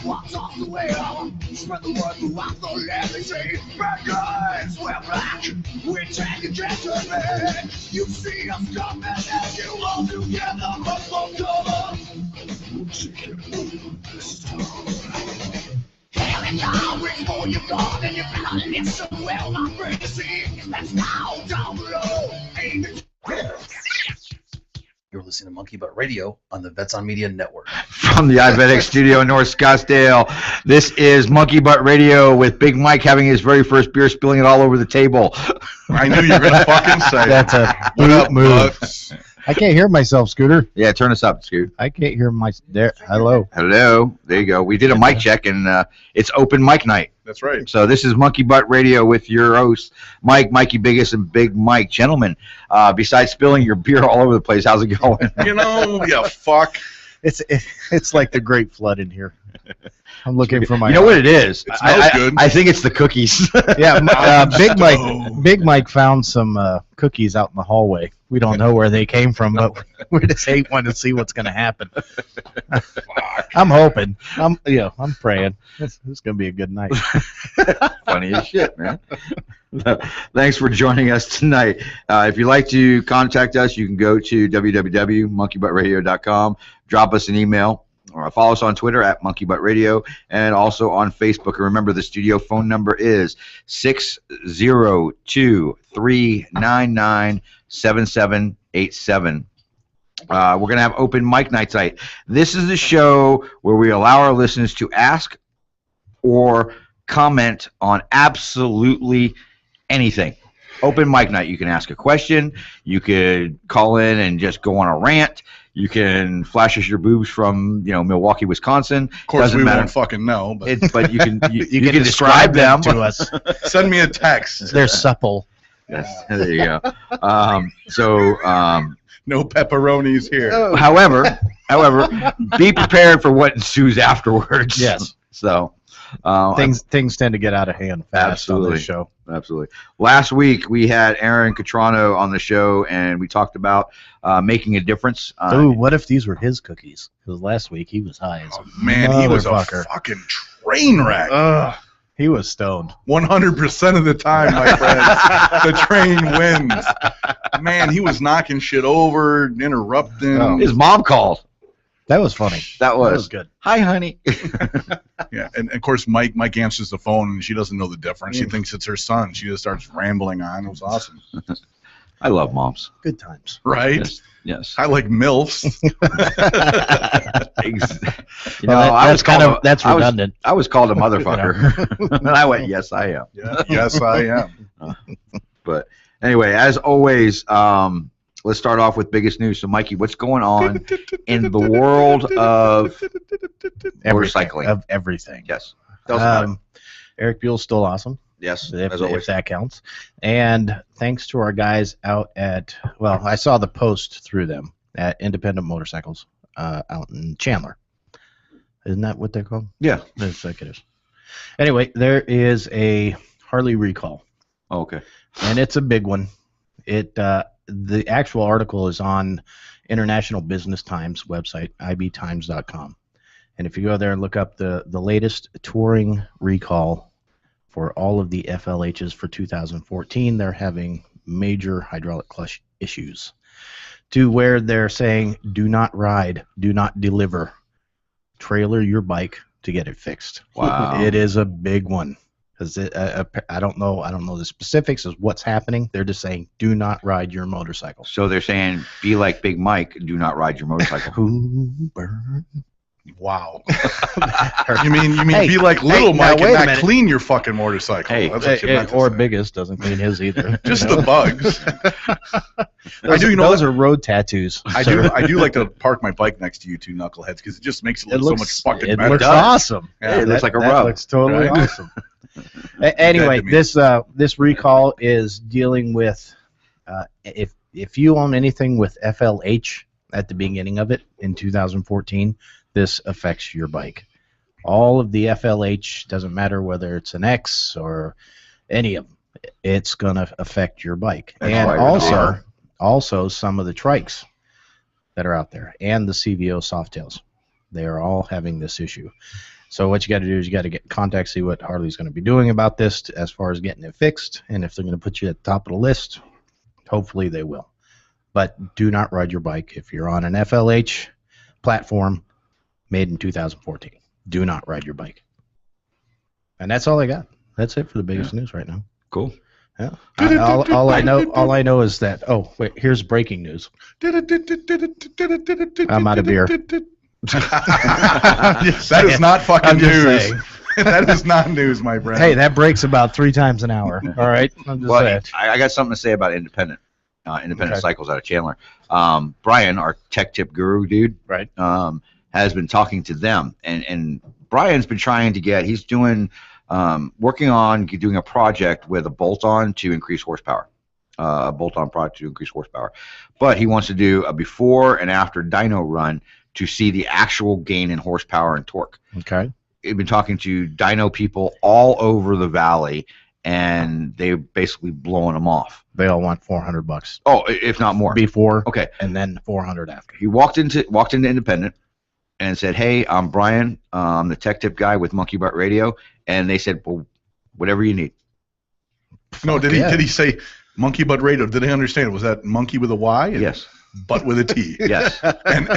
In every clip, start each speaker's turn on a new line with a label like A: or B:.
A: Walked off the wheel, spread the word throughout the legacy. Bad guys, we're black, we take a gentleman. You see us coming and you all together, but for cover. Here and now, reach for your gun and your blood, and it's so well not crazy. That's now down below.
B: You're listening to Monkey Butt Radio on the Vets on Media Network.
C: From the iVetX studio in North Scottsdale, this is Monkey Butt Radio with Big Mike having his very first beer, spilling it all over the table.
D: I knew you were going to fucking say
E: that's a
D: what up,
E: move. I can't hear myself, Scooter.
C: Yeah, turn us up, Scoot.
E: I can't hear my... There. Hello.
C: Hello. There you go. We did a mic check, and it's open mic night.
D: That's right.
C: So this is Monkey Butt Radio with your hosts, Mike, Mikey Biggest, and Big Mike. Gentlemen, besides spilling your beer all over the place, how's it going?
D: You know, yeah, fuck.
E: It's like the Great Flood in here. I'm looking for my...
C: You know what it is?
D: It smells good.
C: I think it's the cookies.
E: Yeah, Big Mike found some cookies out in the hallway. We don't know where they came from, but we just hate one to see what's going to happen. I'm hoping. I'm praying. It's going to be a good night.
C: Funny as shit, man. Thanks for joining us tonight. If you'd like to contact us, you can go to www.monkeybuttradio.com, drop us an email, or follow us on Twitter at Monkey Butt Radio, and also on Facebook. And remember, the studio phone number is 602-399-7787. We're going to have open mic night tonight. This is the show where we allow our listeners to ask or comment on absolutely anything. Open mic night. You can ask a question. You could call in and just go on a rant. You can flash us your boobs from, Milwaukee, Wisconsin.
D: Of course,
C: Doesn't
D: we
C: matter.
D: won't fucking know.
C: But you can you can describe them
E: to us.
D: Send me a text.
E: They're supple.
C: Yes, there you go.
D: No pepperonis here.
C: However, be prepared for what ensues afterwards.
E: Yes.
C: So
E: things tend to get out of hand fast on this show.
C: Absolutely. Last week we had Aaron Catrano on the show, and we talked about making a difference.
E: What if these were his cookies? Because last week he was high as a
D: Man, he was a fucking train wreck.
E: He was stoned.
D: 100% of the time, my friends. The train wins. Man, he was knocking shit over, interrupting.
C: His mom called.
E: That was funny.
C: That was
E: good.
C: Hi, honey.
D: Yeah, and of course, Mike answers the phone, and she doesn't know the difference. She thinks it's her son. She just starts rambling on. It was awesome.
C: I love moms.
E: Good times.
D: Right?
C: Yes.
D: I like MILFs.
E: That's redundant.
C: I was called a motherfucker. And I went, yes, I am.
D: Yeah, yes, I am.
C: But anyway, as always, let's start off with biggest news. So, Mikey, what's going on in the world of motorcycling?
E: Of everything.
C: Yes.
E: Eric Buell's still awesome.
C: Yes,
E: if that counts. And thanks to our guys out at, I saw the post through them at Independent Motorcycles out in Chandler. Isn't that what they're called?
C: Yeah.
E: Looks like it is. Anyway, there is a Harley recall.
C: Oh, okay.
E: And it's a big one. The actual article is on International Business Times website, ibtimes.com. And if you go there and look up the latest touring recall for all of the FLHs for 2014, they're having major hydraulic clutch issues to where they're saying, do not ride, do not deliver, trailer your bike to get it fixed.
C: Wow.
E: It is a big one. Because I don't know the specifics of what's happening. They're just saying, do not ride your motorcycle.
C: So they're saying, be like Big Mike, do not ride your motorcycle.
D: Wow. You mean be like Little Mike and not clean your fucking motorcycle?
C: Hey,
D: that's what you meant to say.
E: Biggest doesn't clean his either.
D: Just the bugs.
E: Those are road tattoos.
D: I do like to park my bike next to you two knuckleheads because it just makes it look so much fucking better.
E: It looks awesome.
C: Yeah, it looks like a
E: rub.
C: That
E: looks totally awesome. Anyway, this recall is dealing with if you own anything with FLH at the beginning of it in 2014, this affects your bike. All of the FLH, doesn't matter whether it's an X or any of them, it's going to affect your bike. And also some of the trikes that are out there and the CVO Softails. They are all having this issue. So what you got to do is you got to get in contact, see what Harley's going to be doing about this as far as getting it fixed. And if they're going to put you at the top of the list, hopefully they will. But do not ride your bike if you're on an FLH platform made in 2014. Do not ride your bike. And that's all I got. That's it for the biggest news right now.
C: Cool.
E: Yeah. All I know is that. Oh wait, here's breaking news. I'm out of beer.
D: That is not fucking news. That is not news, my friend.
E: Hey, that breaks about 3 times an hour. All right. I'm just saying.
C: I got something to say about independent
E: Okay.
C: cycles out of Chandler. Brian, our tech tip guru dude,
E: Right.
C: has been talking to them, and Brian's been trying to get. He's doing working on doing a project with a bolt-on to increase horsepower. A bolt-on project to increase horsepower, but he wants to do a before and after dyno run to see the actual gain in horsepower and torque.
E: Okay.
C: We've been talking to dyno people all over the valley, and they're basically blowing them off.
E: They all want $400
C: Oh, if not more.
E: before,
C: Okay.
E: and then $400 after.
C: He walked into Independent and said, "Hey, I'm Brian. I'm the tech tip guy with Monkey Butt Radio." And they said, "Well, whatever you need."
D: No, did he say Monkey Butt Radio? Did they understand? Was that monkey with a Y? And
C: Yes.
D: Butt with a T.
C: Yes.
D: And,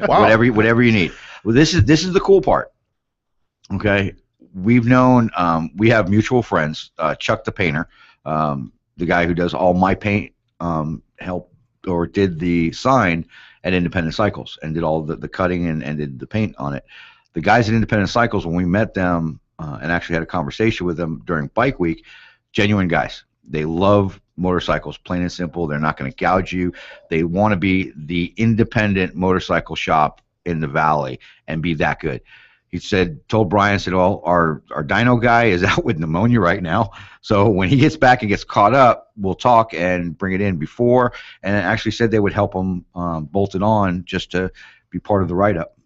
D: wow.
C: Whatever you need. Well, this is the cool part. Okay, we've known we have mutual friends. Chuck the painter, the guy who does all my paint, helped or did the sign at Independent Cycles and did all the cutting and did the paint on it. The guys at Independent Cycles, when we met them and actually had a conversation with them during Bike Week, genuine guys. They love motorcycles, plain and simple. They're not going to gouge you. They want to be the independent motorcycle shop in the valley and be that good. He told Brian, "Well, our dyno guy is out with pneumonia right now. So when he gets back and gets caught up, we'll talk and bring it in before." And actually said they would help him bolt it on just to be part of the write-up.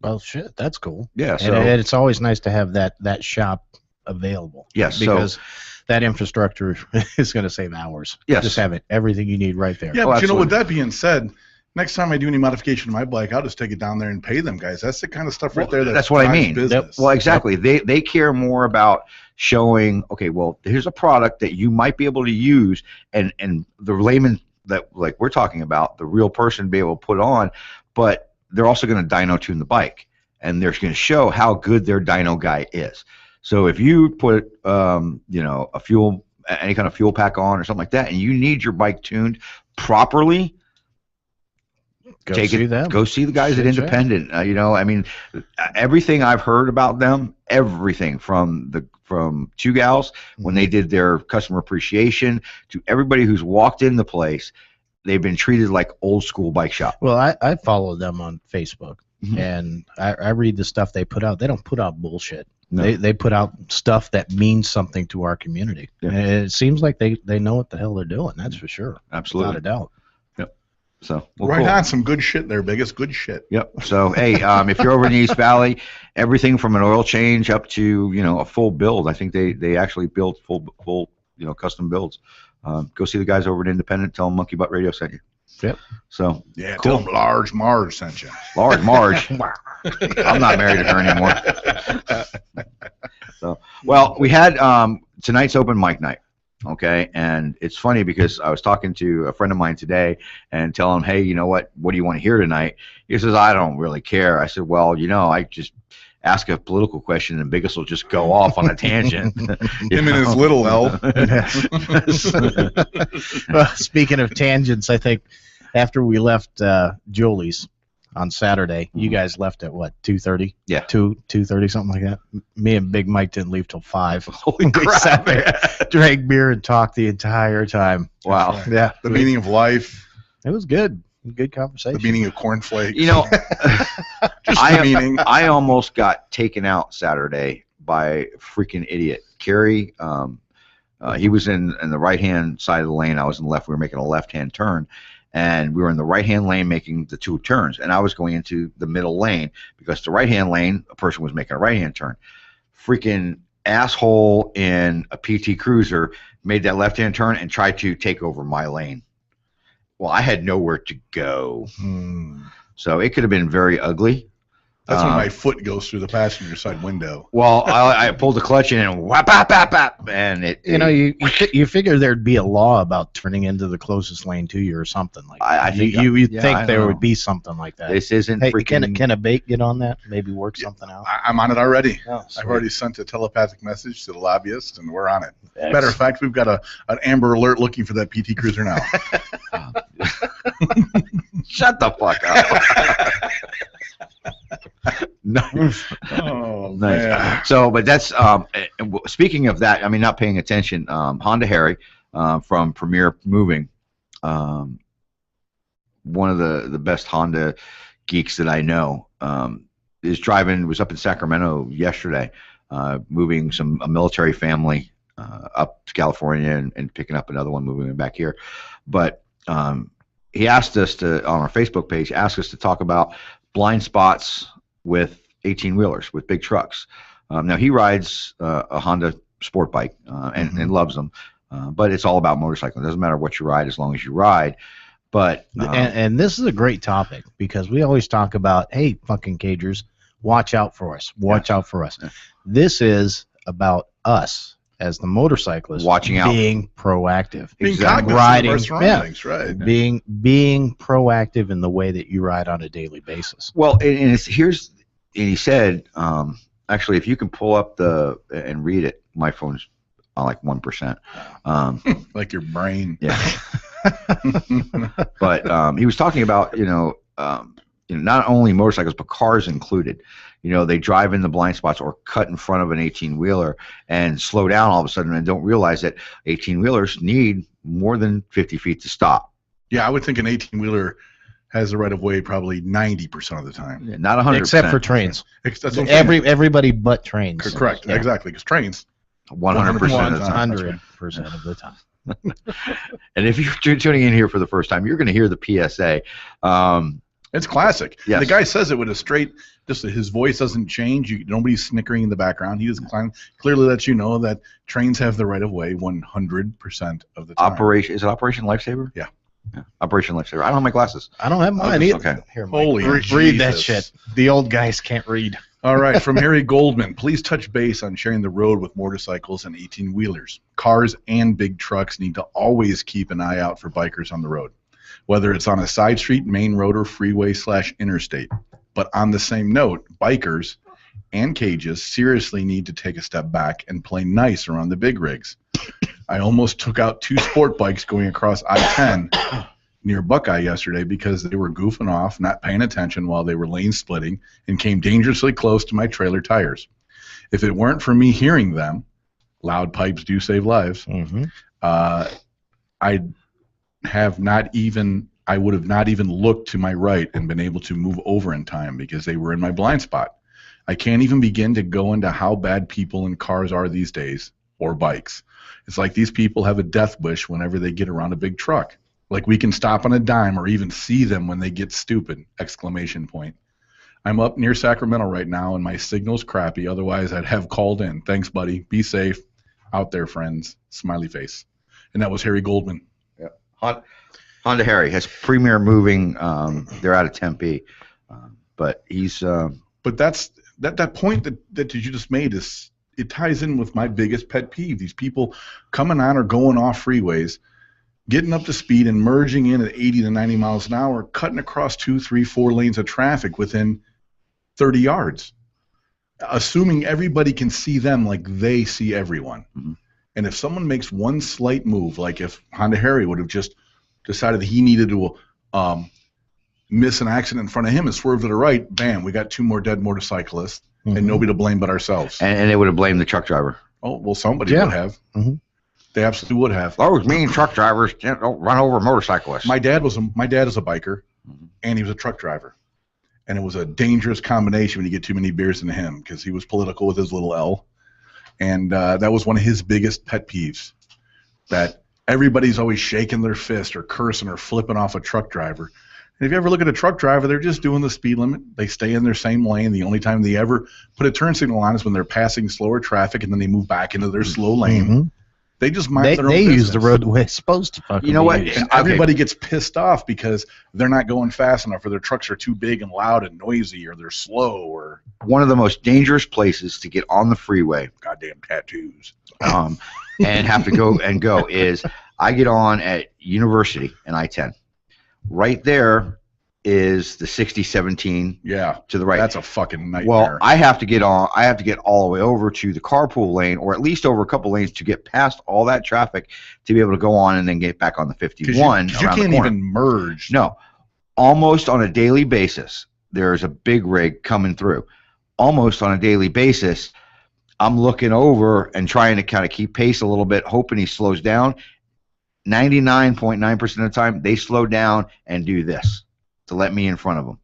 E: Well, shit, that's cool.
C: Yeah. So
E: And it's always nice to have that shop available.
C: yes.
E: Because that infrastructure is going to save hours.
C: Yes.
E: Just have everything you need right there.
D: Yeah,
C: Oh,
D: but you know, with
C: absolutely.
D: that being said, next time I do any modification to my bike, I'll just take it down there and pay them guys. That's the kind of stuff right there.
C: That's what I
D: drives
C: mean.
D: Business.
C: Well, exactly. They care more about showing, okay, well, here's a product that you might be able to use, and the layman that like we're talking about, the real person be able to put on, but they're also going to dyno tune the bike, and they're going to show how good their dyno guy is. So if you put any kind of fuel pack on or something like that, and you need your bike tuned properly,
E: Go see them.
C: Go see the guys
E: Shit,
C: at Independent. I mean, everything I've heard about them, everything from two gals when they did their customer appreciation to everybody who's walked in the place, they've been treated like old school bike shop.
E: Well, I follow them on Facebook,
C: Mhm.
E: and I read the stuff they put out. They don't put out bullshit.
C: No.
E: They put out stuff that means something to our community.
C: Yeah.
E: And it seems like they know what the hell they're doing. That's for sure.
C: Absolutely.
E: Without a doubt.
C: So well,
D: right
C: cool.
D: on, some good shit there, biggest good shit.
C: Yep. So hey, if you're over in the East Valley, everything from an oil change up to a full build. I think they actually build full custom builds. Go see the guys over at Independent. Tell them Monkey Butt Radio sent you.
E: Yep.
C: So
D: Yeah,
C: Cool.
D: tell them Large Marge sent you.
C: Large Marge. I'm not married to her anymore. So well, we had tonight's open mic night. Okay, and it's funny because I was talking to a friend of mine today and telling him, "Hey, you know what? What do you want to hear tonight?" He says, "I don't really care." I said, "Well, I just ask a political question and Biggest will just go off on a tangent."
D: Him and his little L.
E: Well, speaking of tangents, I think after we left Julie's on Saturday, you guys left at what, 2:30?
C: Yeah.
E: 2:30, something like that. Me and Big Mike didn't leave till 5.
C: Holy
E: We
C: crap!
E: sat there, drank beer, and talked the entire time.
C: Wow.
E: Yeah,
D: The meaning of life,
E: it was good. Good
D: the
E: conversation.
D: meaning of cornflakes.
C: Just
D: the meaning.
C: I almost got taken out Saturday by a freaking idiot. Kerry, he was in the right-hand side of the lane. I was in the left. We were making a left-hand turn, and we were in the right-hand lane making the two turns, and I was going into the middle lane because the right-hand lane, a person was making a right-hand turn. Freaking asshole in a PT Cruiser made that left-hand turn and tried to take over my lane. Well, I had nowhere to go. So it could have been very ugly.
D: That's when my foot goes through the passenger side window.
C: Well, I pulled the clutch in and whap, whap, whap, whap, and
E: you figure there'd be a law about turning into the closest lane to you or something like that.
C: I think
E: you'd
C: I
E: think there
C: know.
E: would be something like that.
C: This isn't
E: Hey,
C: freaking.
E: can a bait get on that? Maybe work something out.
D: I'm on it already.
E: Oh,
D: I've
E: sweet.
D: already sent a telepathic message to the lobbyist, and we're on it.
E: Excellent.
D: Matter of fact, we've got an Amber Alert looking for that PT Cruiser now.
C: Shut the fuck up. Nice.
D: Oh,
C: Nice.
D: man.
C: So, but that's speaking of that. I mean, not paying attention. Honda Harry from Premier Moving, one of the best Honda geeks that I know, is driving. Was up in Sacramento yesterday, moving a military family up to California and picking up another one, moving them back here. But he asked us to, on our Facebook page, asked us to talk about blind spots with 18-wheelers, with big trucks. Now, he rides a Honda sport bike and loves them, but it's all about motorcycling. It doesn't matter what you ride as long as you ride. But
E: And this is a great topic because we always talk about, hey, fucking cagers, watch out for us. Watch out for us.
C: Yeah.
E: This is about us as the motorcyclists
C: Watching out.
E: being proactive.
D: Being
C: Exactly.
D: cognizant of
E: Riding,
D: our surroundings, right?
E: Being proactive in the way that you ride on a daily basis.
C: Well, and he said, actually, if you can pull up and read it, my phone's on like 1%.
D: Like your brain.
C: Yeah. But he was talking about, not only motorcycles, but cars included. They drive in the blind spots or cut in front of an 18-wheeler and slow down all of a sudden and don't realize that 18-wheelers need more than 50 feet to stop.
D: Yeah, I would think an 18-wheeler has the right of way probably 90% of the time.
C: Not 100%.
E: Except for trains.
D: That's what I'm saying.
E: Everybody but trains.
D: Correct,
E: Yeah.
D: exactly, because trains.
C: 100% of the time.
E: 100% of the time.
C: And if you're tuning in here for the first time, you're going to hear the PSA.
D: It's classic.
C: Yes.
D: The guy says it with a straight, just his voice doesn't change. Nobody's snickering in the background. He doesn't clearly lets you know that trains have the right of way 100% of the time.
C: Is it Operation Lifesaver?
D: Yeah.
C: Operation Lifesaver. I don't have my glasses.
E: I don't have mine either.
C: Okay.
E: Here, Mike,
D: Holy
E: read that
D: Jesus.
E: shit. The old guys can't read.
D: All right, from Harry Goldman, please touch base on sharing the road with motorcycles and 18-wheelers. Cars and big trucks need to always keep an eye out for bikers on the road, whether it's on a side street, main road, or freeway/interstate. But on the same note, bikers and cages seriously need to take a step back and play nice around the big rigs. I almost took out 2 sport bikes going across I-10 near Buckeye yesterday because they were goofing off, not paying attention while they were lane splitting, and came dangerously close to my trailer tires. If it weren't for me hearing them, loud pipes do save lives,
E: Mm-hmm.
D: I would have not even looked to my right and been able to move over in time because they were in my blind spot. I can't even begin to go into how bad people in cars are these days, or bikes. It's like these people have a death wish whenever they get around a big truck. Like we can stop on a dime or even see them when they get stupid! ! I'm up near Sacramento right now and my signal's crappy. Otherwise, I'd have called in. Thanks, buddy. Be safe out there, friends. Smiley face. And that was Harry Goldman.
C: Honda Harry has Premier Moving. They're out of Tempe, but he's.
D: But that's that point that you just made is it ties in with my biggest pet peeve. These people coming on or going off freeways, getting up to speed and merging in at 80 to 90 miles an hour, cutting across 2, 3, 4 lanes of traffic within 30 yards, assuming everybody can see them like they see everyone.
C: Mm-hmm.
D: And if someone makes one slight move, like if Honda Harry would have just decided that he needed to miss an accident in front of him and swerve to the right, bam, we got 2 more dead motorcyclists and nobody to blame but ourselves.
C: And they would have blamed the truck driver.
D: Oh, well, somebody
E: Yeah.
D: would have.
E: Mm-hmm.
D: They absolutely would have.
C: Those mean truck drivers don't run over motorcyclists.
D: My dad is a biker, and he was a truck driver. And it was a dangerous combination when you get too many beers into him because he was political with his little L. And that was one of his biggest pet peeves, that everybody's always shaking their fist or cursing or flipping off a truck driver. And if you ever look at a truck driver, they're just doing the speed limit. They stay in their same lane. The only time they ever put a turn signal on is when they're passing slower traffic, and then they move back into their slow lane.
E: Mm-hmm.
D: They just mind their own
E: They
D: business.
E: use the road the way it's supposed to fucking
C: You know
E: be
C: what?
E: used.
D: And everybody gets pissed off because they're not going fast enough, or their trucks are too big and loud and noisy, or they're slow, or
C: One of the most dangerous places to get on the freeway
D: goddamn tattoos.
C: and have to go is I get on at University and I-10. Right there is the 6017
D: Yeah,
C: to the right.
D: that's a fucking nightmare.
C: Well, I have to get all the way over to the carpool lane, or at least over a couple lanes to get past all that traffic to be able to go on and then get back on the 51
D: 'Cause you
C: around the
D: can't
C: corner.
D: even merge.
C: No, almost on a daily basis, there's a big rig coming through. Almost on a daily basis, I'm looking over and trying to kind of keep pace a little bit, hoping he slows down. 99.9% of the time, they slow down and do this to let me in front of them.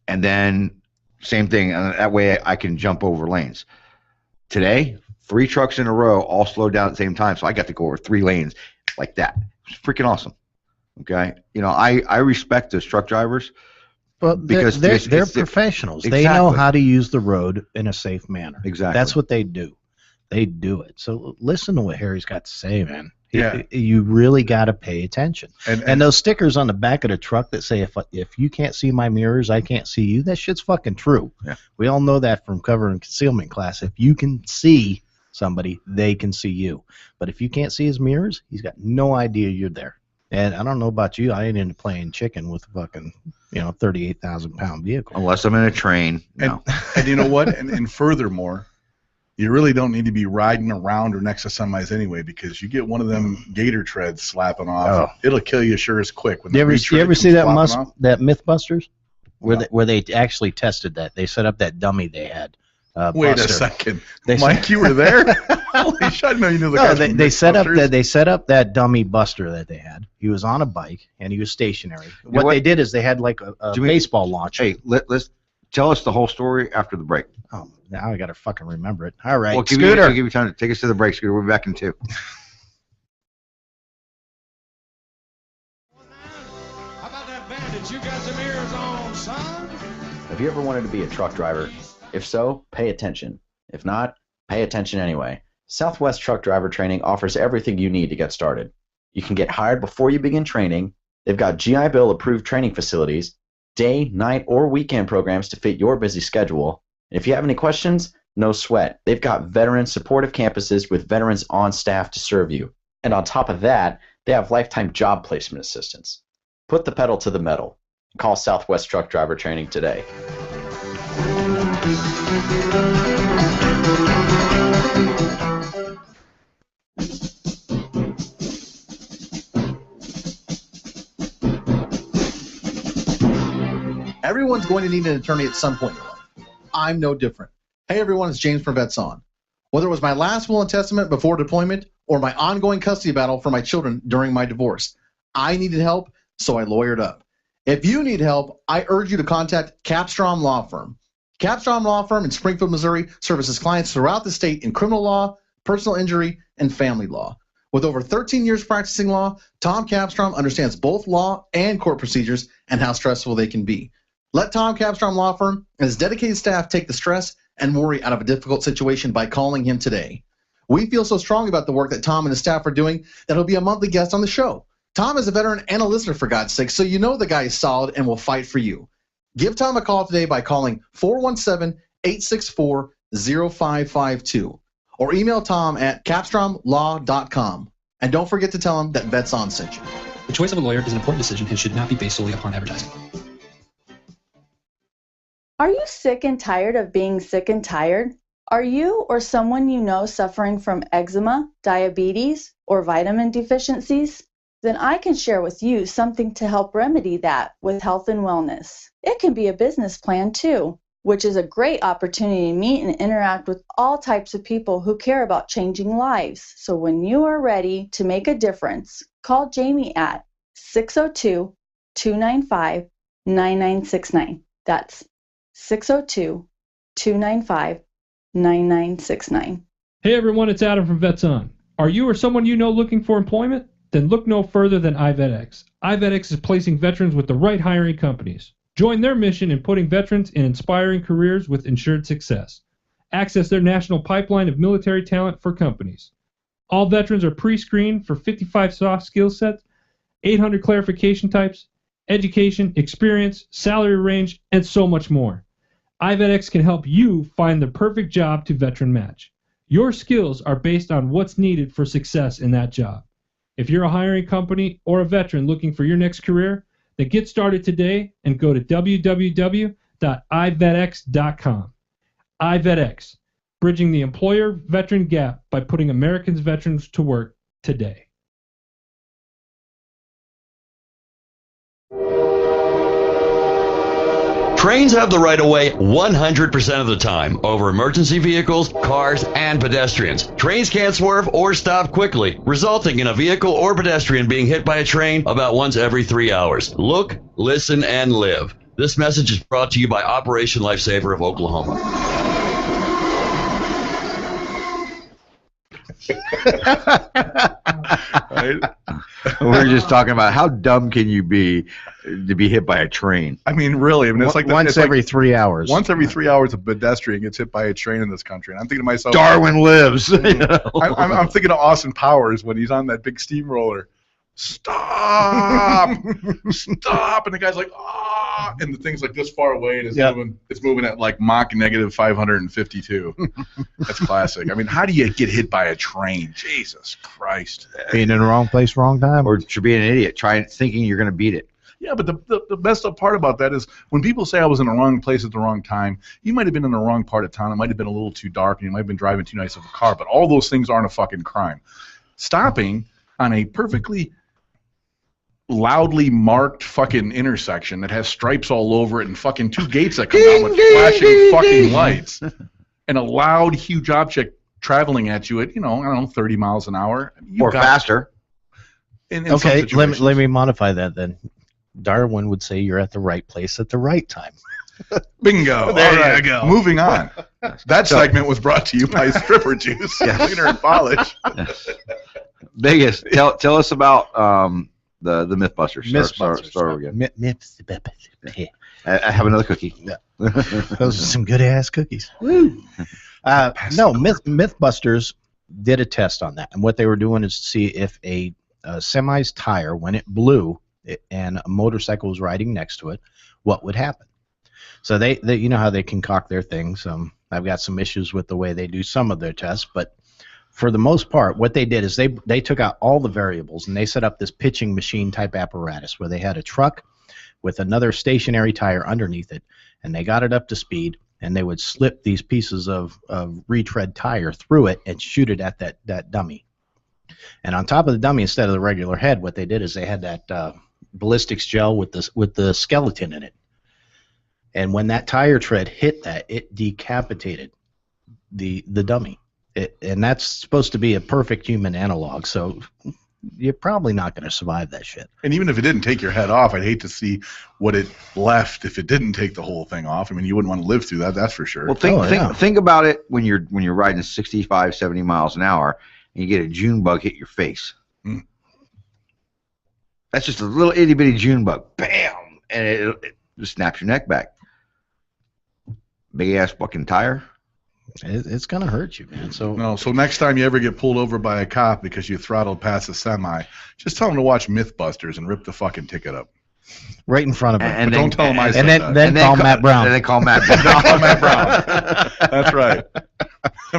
C: And then same thing, that way I can jump over lanes. Today, 3 trucks in a row all slowed down at the same time, so I got to go over 3 lanes like that. It's freaking awesome. Okay, I respect those truck drivers.
E: Well,
C: because
E: they're professionals. They know how to use the road in a safe manner.
C: Exactly.
E: That's what they do. They do it. So listen to what Harry's got to say, man.
D: Yeah.
E: You really got to pay attention.
D: And
E: And those stickers on the back of the truck that say, if you can't see my mirrors, I can't see you, that shit's fucking true.
C: Yeah.
E: We all know that from cover and concealment class. If you can see somebody, they can see you. But if you can't see his mirrors, he's got no idea you're there. And I don't know about you, I ain't into playing chicken with a fucking, 38,000-pound vehicle.
C: Unless I'm in a train. No.
D: and you know what? And furthermore, you really don't need to be riding around or next to semis anyway, because you get one of them gator treads slapping off, it'll kill you sure as quick. When
E: You ever see that Mythbusters? Where
D: No.
E: where they actually tested that. They set up that dummy they had.
D: Wait a
E: Buster.
D: second,
E: They
D: Mike, you were there? Holy shit! I didn't know you knew the guy.
E: No, they set up that dummy Buster that they had. He was on a bike and he was stationary. What
C: what?
E: they did is they had like a
C: Do we-
E: baseball launch.
C: Hey, let's tell us the whole story after the break.
E: Oh, now I gotta fucking remember it. All right,
C: Well,
E: Scooter.
C: I'll give you time to take us to the break, Scooter. We'll be back in 2.
F: How about that bandage? You got some ears on, son?
G: Have you ever wanted to be a truck driver? If so, pay attention. If not, pay attention anyway. Southwest Truck Driver Training offers everything you need to get started. You can get hired before you begin training. They've got GI Bill approved training facilities, day, night, or weekend programs to fit your busy schedule. And if you have any questions, no sweat. They've got veteran supportive campuses with veterans on staff to serve you. And on top of that, they have lifetime job placement assistance. Put the pedal to the metal. Call Southwest Truck Driver Training today.
B: Everyone's going to need an attorney at some point in their life. I'm no different. Hey everyone, it's James from Vets On. Whether it was my last will and testament before deployment or my ongoing custody battle for my children during my divorce, I needed help, so I lawyered up. If you need help, I urge you to contact Capstrom Law Firm. Capstrom Law Firm in Springfield, Missouri services clients throughout the state in criminal law, personal injury, and family law. With over 13 years practicing law, Tom Capstrom understands both law and court procedures and how stressful they can be. Let Tom Capstrom Law Firm and his dedicated staff take the stress and worry out of a difficult situation by calling him today. We feel so strongly about the work that Tom and his staff are doing that he'll be a monthly guest on the show. Tom is a veteran and a listener, for God's sake, so you know the guy is solid and will fight for you. Give Tom a call today by calling 417-864-0552 or email Tom at capstromlaw.com. And don't forget to tell him that Vets On sent you.
H: The choice of a lawyer is an important decision and should not be based solely upon advertising.
I: Are you sick and tired of being sick and tired? Are you or someone you know suffering from eczema, diabetes, or vitamin deficiencies? Then I can share with you something to help remedy that with Health and Wellness. It can be a business plan too, which is a great opportunity to meet and interact with all types of people who care about changing lives. So when you are ready to make a difference, call Jamie at 602-295-9969. That's 602-295-9969.
J: Hey everyone, it's Adam from Vets On. Are you or someone you know looking for employment? Then look no further than iVetX. iVetX is placing veterans with the right hiring companies. Join their mission in putting veterans in inspiring careers with insured success. Access their national pipeline of military talent for companies. All veterans are pre-screened for 55 soft skill sets, 800 clarification types, education, experience, salary range, and so much more. iVetX can help you find the perfect job to veteran match. Your skills are based on what's needed for success in that job. If you're a hiring company or a veteran looking for your next career, then get started today and go to www.ivetx.com. iVetX, bridging the employer-veteran gap by putting Americans' veterans to work today.
K: Trains have the right of way 100% of the time over emergency vehicles, cars, and pedestrians. Trains can't swerve or stop quickly, resulting in a vehicle or pedestrian being hit by a train about once every 3 hours. Look, listen, and live. This message is brought to you by Operation Lifesaver of Oklahoma.
D: Right?
C: We were just talking about how dumb can you be to be hit by a train?
D: I mean, really. I mean, it's like
E: once every 3 hours.
D: Once every 3 hours, a pedestrian gets hit by a train in this country. And I'm thinking to myself,
C: Darwin lives.
D: I'm thinking of Austin Powers when he's on that big steamroller. Stop! Stop! And the guy's like, ah! And the thing's like this far away, and it's moving at like Mach negative 552. That's classic. I mean, how do you get hit by a train? Jesus Christ!
E: Being in the wrong place, wrong time,
C: or you're being an idiot, thinking you're going to beat it.
D: Yeah, but the messed up part about that is when people say I was in the wrong place at the wrong time, you might have been in the wrong part of town. It might have been a little too dark, and you might have been driving too nice of a car. But all those things aren't a fucking crime. Stopping on a perfectly loudly marked fucking intersection that has stripes all over it and fucking two gates that come out with flashing fucking lights and a loud, huge object traveling at you at, I don't know, 30 miles an hour.
C: Or faster.
E: Okay, let me modify that then. Darwin would say you're at the right place at the right time.
D: Bingo. There you go. Moving on. That segment was brought to you by Stripper Juice. Cleaner and polish.
C: Vegas, tell us about the Mythbusters. Start again.
E: Mythbusters.
C: I have another cookie.
E: Yeah. Those are some good ass cookies. Woo. Mythbusters did a test on that, and what they were doing is to see if a semi's tire, when it blew and a motorcycle was riding next to it, what would happen. So they you know how they concoct their things. I've got some issues with the way they do some of their tests, but for the most part, what they did is they took out all the variables and they set up this pitching machine type apparatus where they had a truck with another stationary tire underneath it, and they got it up to speed, and they would slip these pieces of retread tire through it and shoot it at that dummy. And on top of the dummy, instead of the regular head, what they did is they had that ballistics gel with the skeleton in it. And when that tire tread hit that, it decapitated the dummy. And that's supposed to be a perfect human analog, so you're probably not going to survive that shit.
D: And even if it didn't take your head off, I'd hate to see what it left if it didn't take the whole thing off. I mean, you wouldn't want to live through that, that's for sure.
C: Well, think about it when you're riding 65, 70 miles an hour and you get a June bug hit your face. Mm. That's just a little itty bitty June bug, bam, and it just snaps your neck back. Big ass fucking tire.
E: It's gonna hurt you, man. So
D: next time you ever get pulled over by a cop because you throttled past a semi, just tell them to watch Mythbusters and rip the fucking ticket up.
E: Right in front of him.
D: And don't tell him I said
E: that. And then call Matt Brown.
C: And then call Matt Brown.
D: Call Matt Brown. That's right.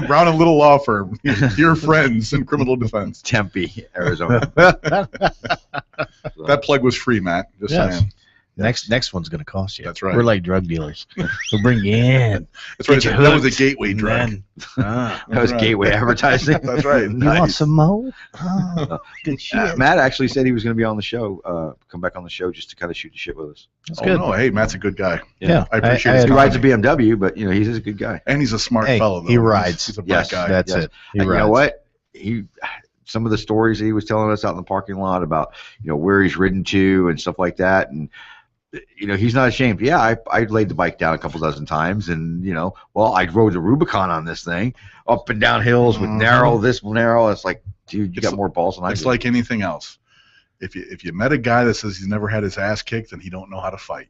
D: Brown and Little Law Firm. Your friends in criminal defense.
C: Tempe, Arizona.
D: That plug was free, Matt. Just saying.
E: Next one's going to cost you.
D: That's right.
E: We're like drug dealers. We'll bring you in.
D: That's right. That was a gateway drug.
C: That was gateway advertising.
D: That's right.
E: You want some more? Oh, good shit.
C: Matt actually said he was going to be on the show, come back on the show just to kind of shoot the shit with us.
E: That's good.
D: No, hey, Matt's a good guy.
E: Yeah.
D: I appreciate his
C: He rides a BMW, but he's a good guy.
D: And he's a smart fellow, though.
E: He rides.
D: He's a bright guy.
E: That's it.
C: You know what? Some of the stories he was telling us out in the parking lot about, where he's ridden to and stuff like that, and he's not ashamed. Yeah, I laid the bike down a couple dozen times, and I rode the Rubicon on this thing, up and down hills with narrow. It's like, dude, you got more balls than I do.
D: It's like anything else. If you met a guy that says he's never had his ass kicked, then he don't know how to fight.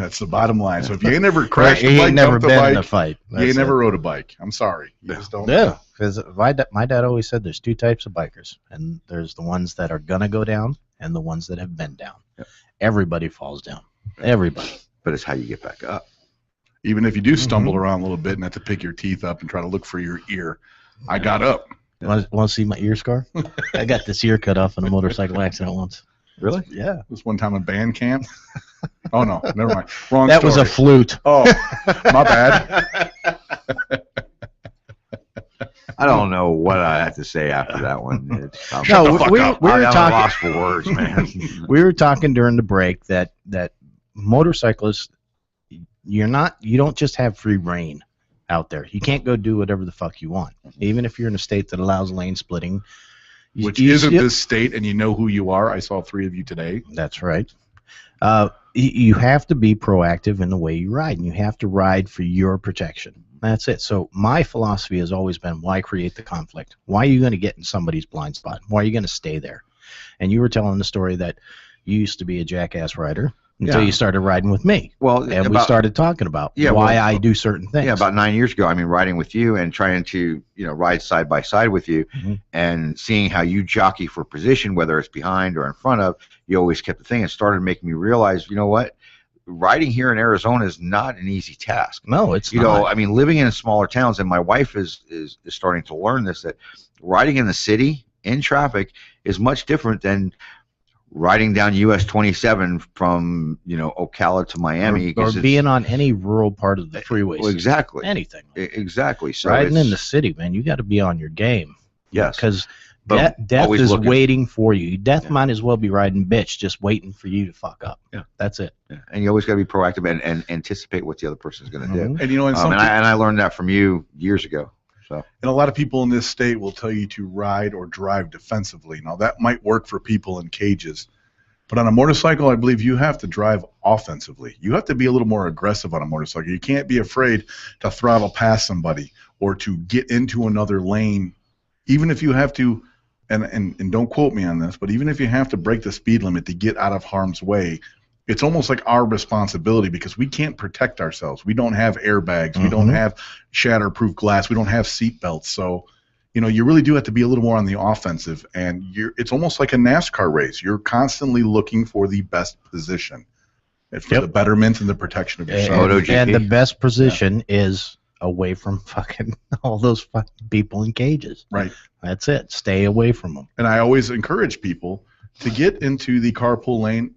D: That's the bottom line. So if you ain't never crashed
E: He
D: a bike,
E: ain't never
D: jumped a
E: been
D: bike,
E: in a fight.
D: you ain't
E: That's
D: never
E: it.
D: rode a bike. I'm sorry. You just don't.
E: Yeah, because my dad always said there's two types of bikers, and there's the ones that are gonna go down and the ones that have been down.
C: Yep.
E: Everybody falls down. Everybody.
C: But it's how you get back up.
D: Even if you do stumble around a little bit and have to pick your teeth up and try to look for your ear, I got up.
E: Want to see my ear scar? I got this ear cut off in a motorcycle accident once.
C: Really?
E: Yeah.
D: This one time in band camp. Oh no, never mind. Wrong
E: That
D: story.
E: was a flute.
D: Oh, my bad.
C: I don't know what I have to say after that one. I'm
E: we're
C: I'm
E: talking.
C: lost for words, man.
E: We were talking during the break that motorcyclists, you don't just have free reign out there. You can't go do whatever the fuck you want, even if you're in a state that allows lane splitting.
D: Which isn't this state, and you know who you are. I saw 3 of you today.
E: That's right. You have to be proactive in the way you ride, and you have to ride for your protection. That's it. So my philosophy has always been, why create the conflict? Why are you going to get in somebody's blind spot? Why are you going to stay there? And you were telling the story that you used to be a jackass rider until you started riding with me.
C: Well,
E: and we started talking about why I do certain things.
C: Yeah, about 9 years ago, I mean, riding with you and trying to, ride side by side with you, and seeing how you jockey for position, whether it's behind or in front of, you always kept the thing. It started making me realize, you know what? Riding here in Arizona is not an easy task.
E: No, it's not.
C: I mean, living in smaller towns, and my wife is starting to learn this, that riding in the city in traffic is much different than riding down US 27 from Ocala to Miami,
E: or being on any rural part of the freeways.
C: Well, exactly.
E: Anything.
C: Exactly. So
E: riding in the city, man, you got to be on your game.
C: Yes.
E: Because death is waiting for you. Death might as well be riding bitch, just waiting for you to fuck up.
C: Yeah.
E: That's it.
C: Yeah. And you always got to be proactive and anticipate what the other person's going to do.
D: And and
C: I learned that from you years ago. So.
D: And a lot of people in this state will tell you to ride or drive defensively. Now, that might work for people in cages. But on a motorcycle, I believe you have to drive offensively. You have to be a little more aggressive on a motorcycle. You can't be afraid to throttle past somebody or to get into another lane, even if you have to, and don't quote me on this, but even if you have to break the speed limit to get out of harm's way, it's almost like our responsibility because we can't protect ourselves. We don't have airbags. We don't have shatterproof glass. We don't have seat belts. So, you really do have to be a little more on the offensive. And it's almost like a NASCAR race. You're constantly looking for the best position for the betterment and the protection of yourself.
E: And the best position is away from fucking all those fucking people in cages.
D: Right.
E: That's it. Stay away from them.
D: And I always encourage people to get into the carpool lane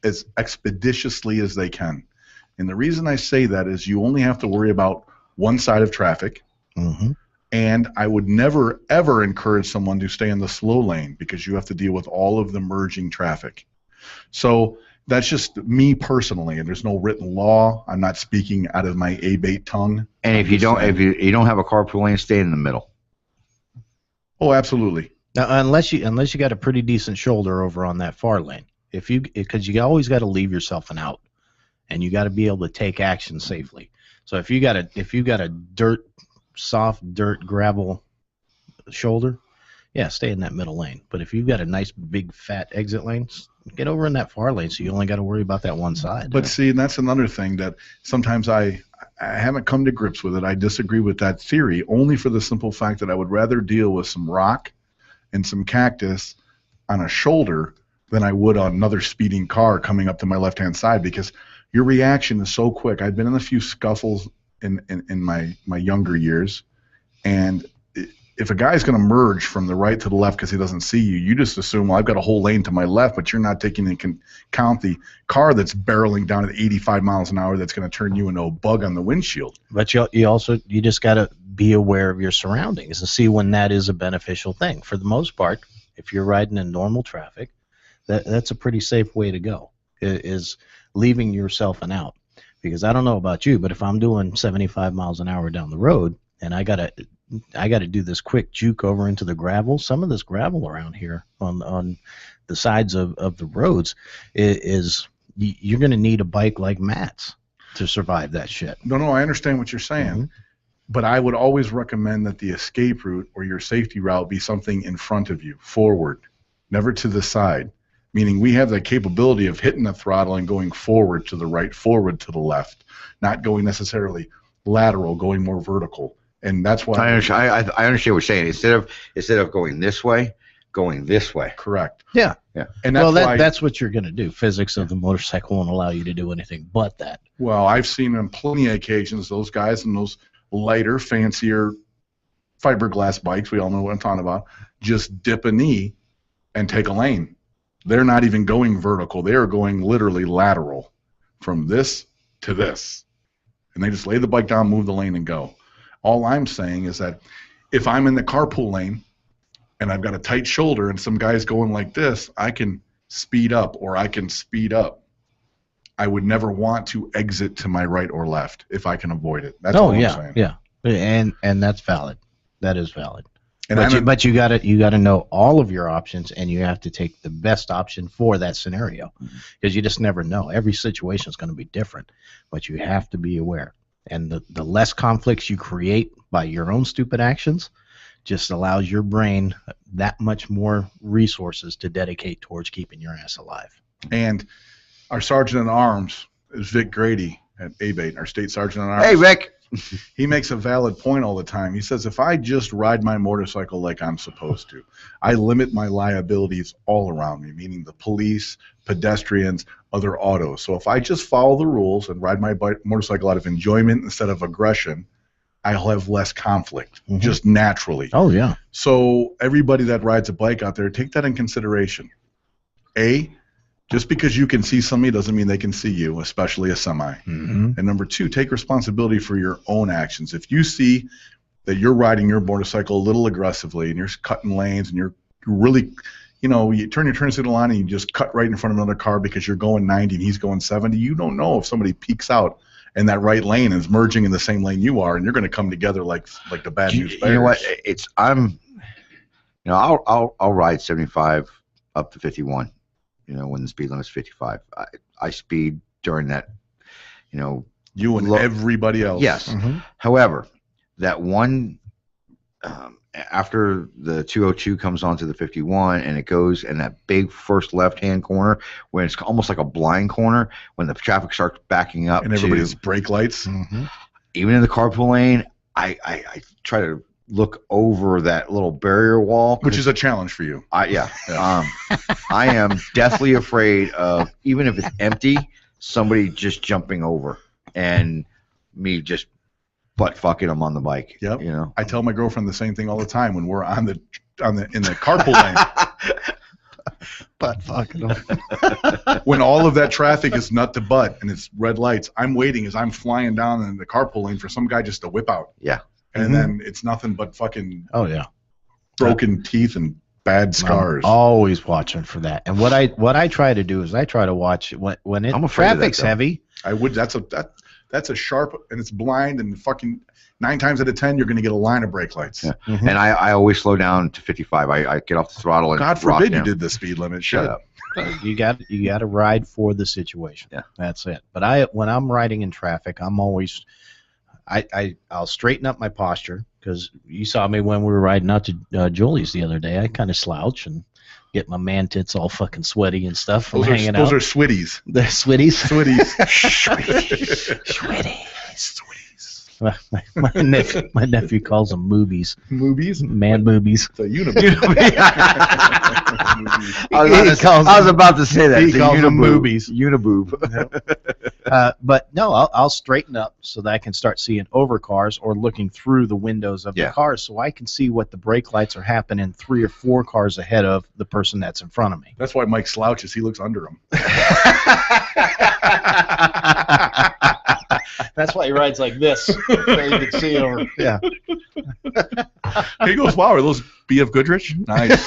D: as expeditiously as they can. And the reason I say that is you only have to worry about one side of traffic. And I would never, ever encourage someone to stay in the slow lane because you have to deal with all of the merging traffic. So that's just me personally, and there's no written law. I'm not speaking out of my A-bait tongue.
C: And if you don't have a carpool lane, stay in the middle.
D: Oh, absolutely.
E: Now, unless you got a pretty decent shoulder over on that far lane. Because you always got to leave yourself an out, and you got to be able to take action safely. So if you got a soft dirt gravel shoulder, stay in that middle lane. But if you've got a nice big fat exit lane, get over in that far lane so you only got to worry about that one side.
D: But see, and that's another thing that sometimes I haven't come to grips with it. I disagree with that theory only for the simple fact that I would rather deal with some rock and some cactus on a shoulder than I would on another speeding car coming up to my left-hand side because your reaction is so quick. I've been in a few scuffles in my younger years, and if a guy's going to merge from the right to the left because he doesn't see you, you just assume, well, I've got a whole lane to my left, but you're not taking into account the car that's barreling down at 85 miles an hour that's going to turn you into a bug on the windshield.
E: But you just got to be aware of your surroundings and see when that is a beneficial thing. For the most part, if you're riding in normal traffic, that's a pretty safe way to go, is leaving yourself an out. Because I don't know about you, but if I'm doing 75 miles an hour down the road and I gotta do this quick juke over into the gravel, some of this gravel around here on the sides of the roads is you're going to need a bike like Matt's to survive that shit.
D: No, I understand what you're saying. But I would always recommend that the escape route or your safety route be something in front of you, forward, never to the side. meaning we have the capability of hitting the throttle and going forward to the right, forward to the left, not going necessarily lateral, going more vertical. And that's why
C: I understand what you're saying. Instead of going this way.
D: Correct.
E: Yeah.
D: And that's
E: that's what you're going to do. Physics of the motorcycle won't allow you to do anything but that.
D: Well, I've seen on plenty of occasions those guys in those lighter, fancier fiberglass bikes, we all know what I'm talking about, just dip a knee and take a lane. They're not even going vertical. They are going literally lateral from this to this. And they just lay the bike down, move the lane, and go. All I'm saying is that if I'm in the carpool lane and I've got a tight shoulder and some guy's going like this, I can speed up or I can speed up. I would never want to exit to my right or left if I can avoid it. That's all I'm saying.
E: Yeah. And that's valid. That is valid.
D: And
E: but you gotta know all of your options, and you have to take the best option for that scenario, because you just never know. Every situation is going to be different, but you have to be aware. And the less conflicts you create by your own stupid actions, just allows your brain that much more resources to dedicate towards keeping your ass alive.
D: And our Sergeant at Arms is Vic Grady at ABATE, our State Sergeant at Arms.
C: Hey, Vic.
D: He makes a valid point all the time. He says, if I just ride my motorcycle like I'm supposed to, I limit my liabilities all around me, meaning the police, pedestrians, other autos. So if I just follow the rules and ride my motorcycle out of enjoyment instead of aggression, I'll have less conflict, just naturally.
E: Oh, yeah.
D: So everybody that rides a bike out there, take that in consideration. Just because you can see somebody doesn't mean they can see you, especially a semi. And number two, take responsibility for your own actions. If you see that you're riding your motorcycle a little aggressively and you're cutting lanes and you're really, you turn your turn signal on and you just cut right in front of another car because you're going 90 and he's going 70, you don't know if somebody peeks out and that right lane is merging in the same lane you are, and you're going to come together like the bad news bears.
C: You know what? I'll ride 75 up to 51. When the speed limit's 55, I speed during that.
D: You and everybody else.
C: Yes. However, that one after the 202 comes onto the 51 and it goes in that big first left-hand corner where it's almost like a blind corner when the traffic starts backing up
D: and everybody's brake lights.
C: Even in the carpool lane, I try to look over that little barrier wall,
D: which is a challenge for you.
C: I am deathly afraid of, even if it's empty, somebody just jumping over and me just butt fucking them on the bike.
D: Yep. I tell my girlfriend the same thing all the time when we're in the carpool lane.
E: Butt fucking them.
D: When all of that traffic is nut to butt and it's red lights, I'm waiting as I'm flying down in the carpool lane for some guy just to whip out.
C: Yeah.
D: And then it's nothing but fucking broken teeth and bad scars.
E: I'm always watching for that. And what I try to do is I try to watch when traffic's heavy.
D: I would. That's a sharp, and it's blind, and fucking 9 times out of 10 you're going to get a line of brake lights.
C: Yeah. And I always slow down to 55. I get off the throttle and
D: God forbid you did the speed limit. Shut up.
E: You got to ride for the situation.
C: Yeah.
E: That's it. But when I'm riding in traffic, I'm always I'll straighten up my posture, because you saw me when we were riding out to Julie's the other day. I kind of slouch and get my man tits all fucking sweaty and stuff from hanging out.
D: Those are switties.
E: The switties?
D: Switties.
E: Switties. My nephew calls them moobies.
D: Moobies?
E: Man moobies.
D: It's a uniboob.
C: I was about to say that.
E: He calls them moobies.
C: Uniboob.
E: But no, I'll straighten up so that I can start seeing over cars or looking through the windows of the cars, so I can see what the brake lights are happening 3 or 4 cars ahead of the person that's in front of me.
D: That's why Mike slouches. He looks under him.
E: That's why he rides like this, so you can see over. Yeah.
D: He goes, wow, are those BF Goodrich? Nice.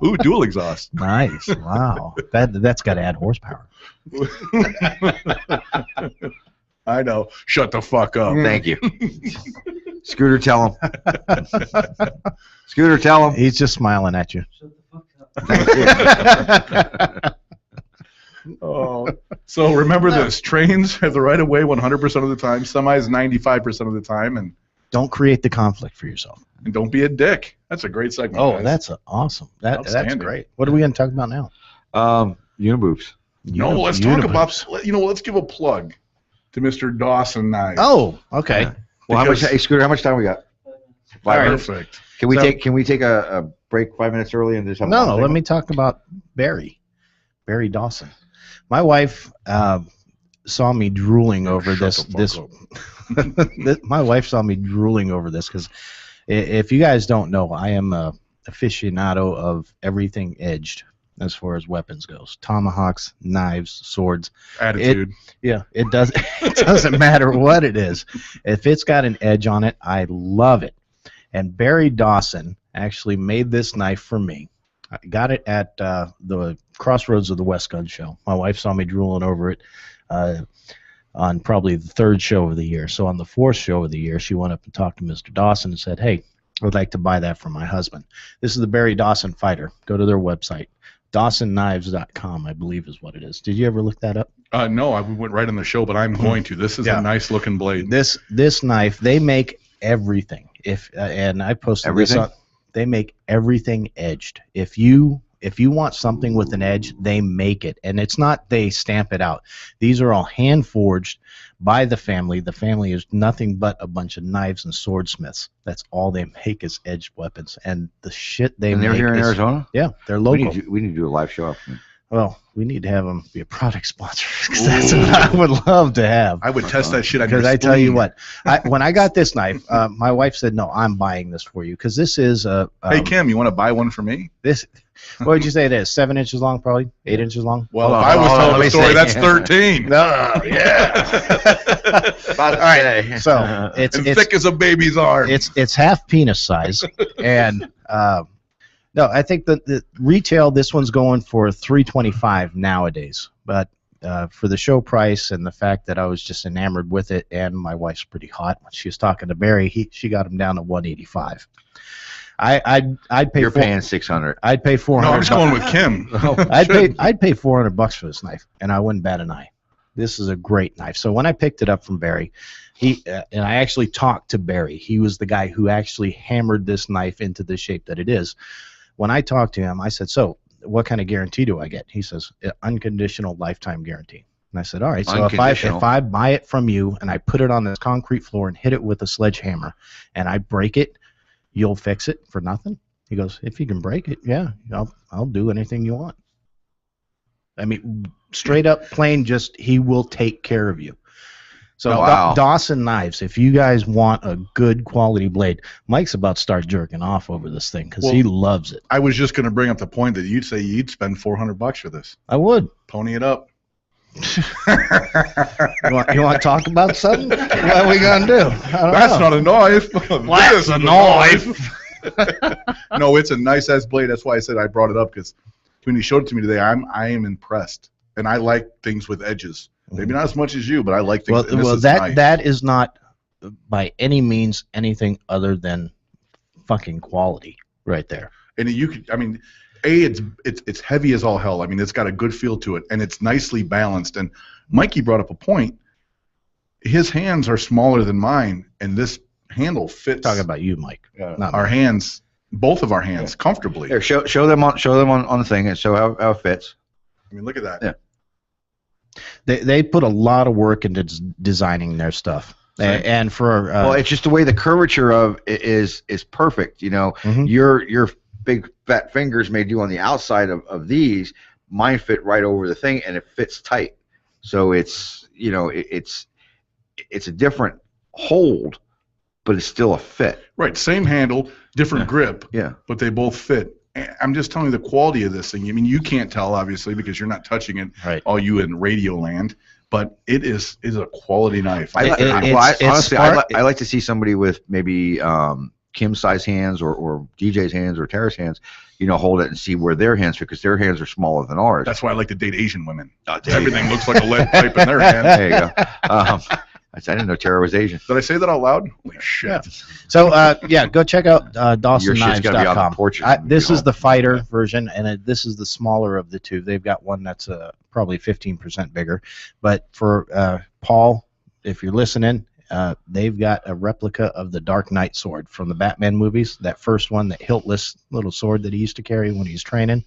D: Ooh, dual exhaust.
E: Nice. Wow. That's got to add horsepower.
D: I know. Shut the fuck up.
C: Thank you. Scooter, tell him. Scooter, tell him.
E: He's just smiling at you.
H: Shut the
C: Thank you.
D: Oh, so remember this: trains have the right of way 100% of the time, semis 95% of the time, and
E: Don't create the conflict for yourself.
D: And don't be a dick. That's a great segment.
E: Oh,
D: guys.
E: that's awesome. That's
D: Outstanding.
E: great. What are we going to talk about now?
C: Uniboobs.
D: No, let's talk about. Let's give a plug to Mr. Dawson Knives.
E: Oh, okay.
C: Well, how much? Hey, Scooter, how much time we got? 5 minutes.
D: Perfect.
C: Can we take a break 5 minutes early and just have
E: No, let me talk about Barry Dawson. My wife saw me drooling over this. My wife saw me drooling over this because if you guys don't know, I am a aficionado of everything edged as far as weapons goes. Tomahawks, knives, swords.
D: Attitude.
E: It doesn't matter what it is. If it's got an edge on it, I love it. And Barry Dawson actually made this knife for me. I got it at the Crossroads of the West Gun Show. My wife saw me drooling over it on probably the third show of the year. So on the fourth show of the year, she went up and talked to Mr. Dawson and said, hey, I would like to buy that for my husband. This is the Barry Dawson Fighter. Go to their website. DawsonKnives.com, I believe is what it is. Did you ever look that up?
D: No, we went right on the show, but I'm going to. This is a nice looking blade.
E: This knife, they make everything. And I posted
C: everything?
E: this on. They make everything edged. If you want something with an edge, they make it. And it's not they stamp it out. These are all hand forged by the family. The family is nothing but a bunch of knives and swordsmiths. That's all they make is edged weapons. And the shit they make.
C: And they're here in Arizona?
E: Yeah, they're local.
C: We need to do a live show.
E: Well, we need to have them be a product sponsor because that's what I would love to have.
D: I would test that shit on your
E: Because I tell you
D: spleen.
E: what, when I got this knife, my wife said, no, I'm buying this for you because this is
D: hey, Kim, you want to buy one for me?
E: This, what would you say it is? 7 inches long, probably? 8 inches long?
D: Well, if I was telling the story, that's 13.
E: No, yeah.
C: All
E: right, so it's
D: thick as a baby's arm.
E: It's half penis size, and no, I think the retail this one's going for $325 nowadays, but for the show price and the fact that I was just enamored with it, and my wife's pretty hot. When she was talking to Barry, she got him down to $185. I'd pay.
C: You're paying $600.
E: I'd pay $400.
D: No, I'm just going with Kim.
E: I'd pay $400 for this knife, and I wouldn't bat an eye. This is a great knife. So when I picked it up from Barry, and I actually talked to Barry. He was the guy who actually hammered this knife into the shape that it is. When I talked to him, I said, "So, what kind of guarantee do I get?" He says, "Unconditional lifetime guarantee." And I said, "All right. So if I buy it from you and I put it on this concrete floor and hit it with a sledgehammer, and I break it, you'll fix it for nothing?" He goes, "If you can break it, yeah, I'll do anything you want." I mean, straight up, plain, just he will take care of you. So Dawson Knives, if you guys want a good quality blade, Mike's about to start jerking off over this thing because he loves it.
D: I was just going to bring up the point that you'd say you'd spend $400 for this.
E: I would.
D: Pony it up.
E: You want to talk about something? What are we going to do?
D: That's not a knife.
E: That's a knife.
D: No, it's a nice ass blade. That's why I said I brought it up because when he showed it to me today, I am impressed, and I like things with edges. Maybe not as much as you, but I like things.
E: Well, that is not by any means anything other than fucking quality right there.
D: And you could, I mean, it's heavy as all hell. I mean, it's got a good feel to it, and it's nicely balanced. And Mikey brought up a point. His hands are smaller than mine, and this handle fits.
E: Talking about you, Mike.
D: Our hands, both of our hands, comfortably.
C: Here, show them on the thing and show how it fits.
D: I mean, look at that.
C: Yeah.
E: They put a lot of work into designing their stuff, and for
C: well, it's just the way the curvature of it is perfect. You know, your big fat fingers may do on the outside of these. Mine fit right over the thing, and it fits tight. So it's it's a different hold, but it's still a fit.
D: Right, same handle, different grip.
C: Yeah,
D: but they both fit. I'm just telling you the quality of this thing. I mean, you can't tell obviously because you're not touching it.
E: Right.
D: All you in radio land, but it is a quality knife.
C: Honestly, I like to see somebody with maybe Kim's size hands or DJ's hands or Tara's hands, hold it and see where their hands fit because their hands are smaller than ours.
D: That's why I like to date Asian women. Everything looks like a lead pipe in their hand.
C: There you go. I didn't know Tara was Asian.
D: Did I say that out loud? Holy shit.
E: Yeah. So, go check out DawsonKnives.com. This is the fighter version, and this is the smaller of the two. They've got one that's probably 15% bigger. But for Paul, if you're listening, They've got a replica of the Dark Knight sword from the Batman movies. That first one, that hiltless little sword that he used to carry when he was training.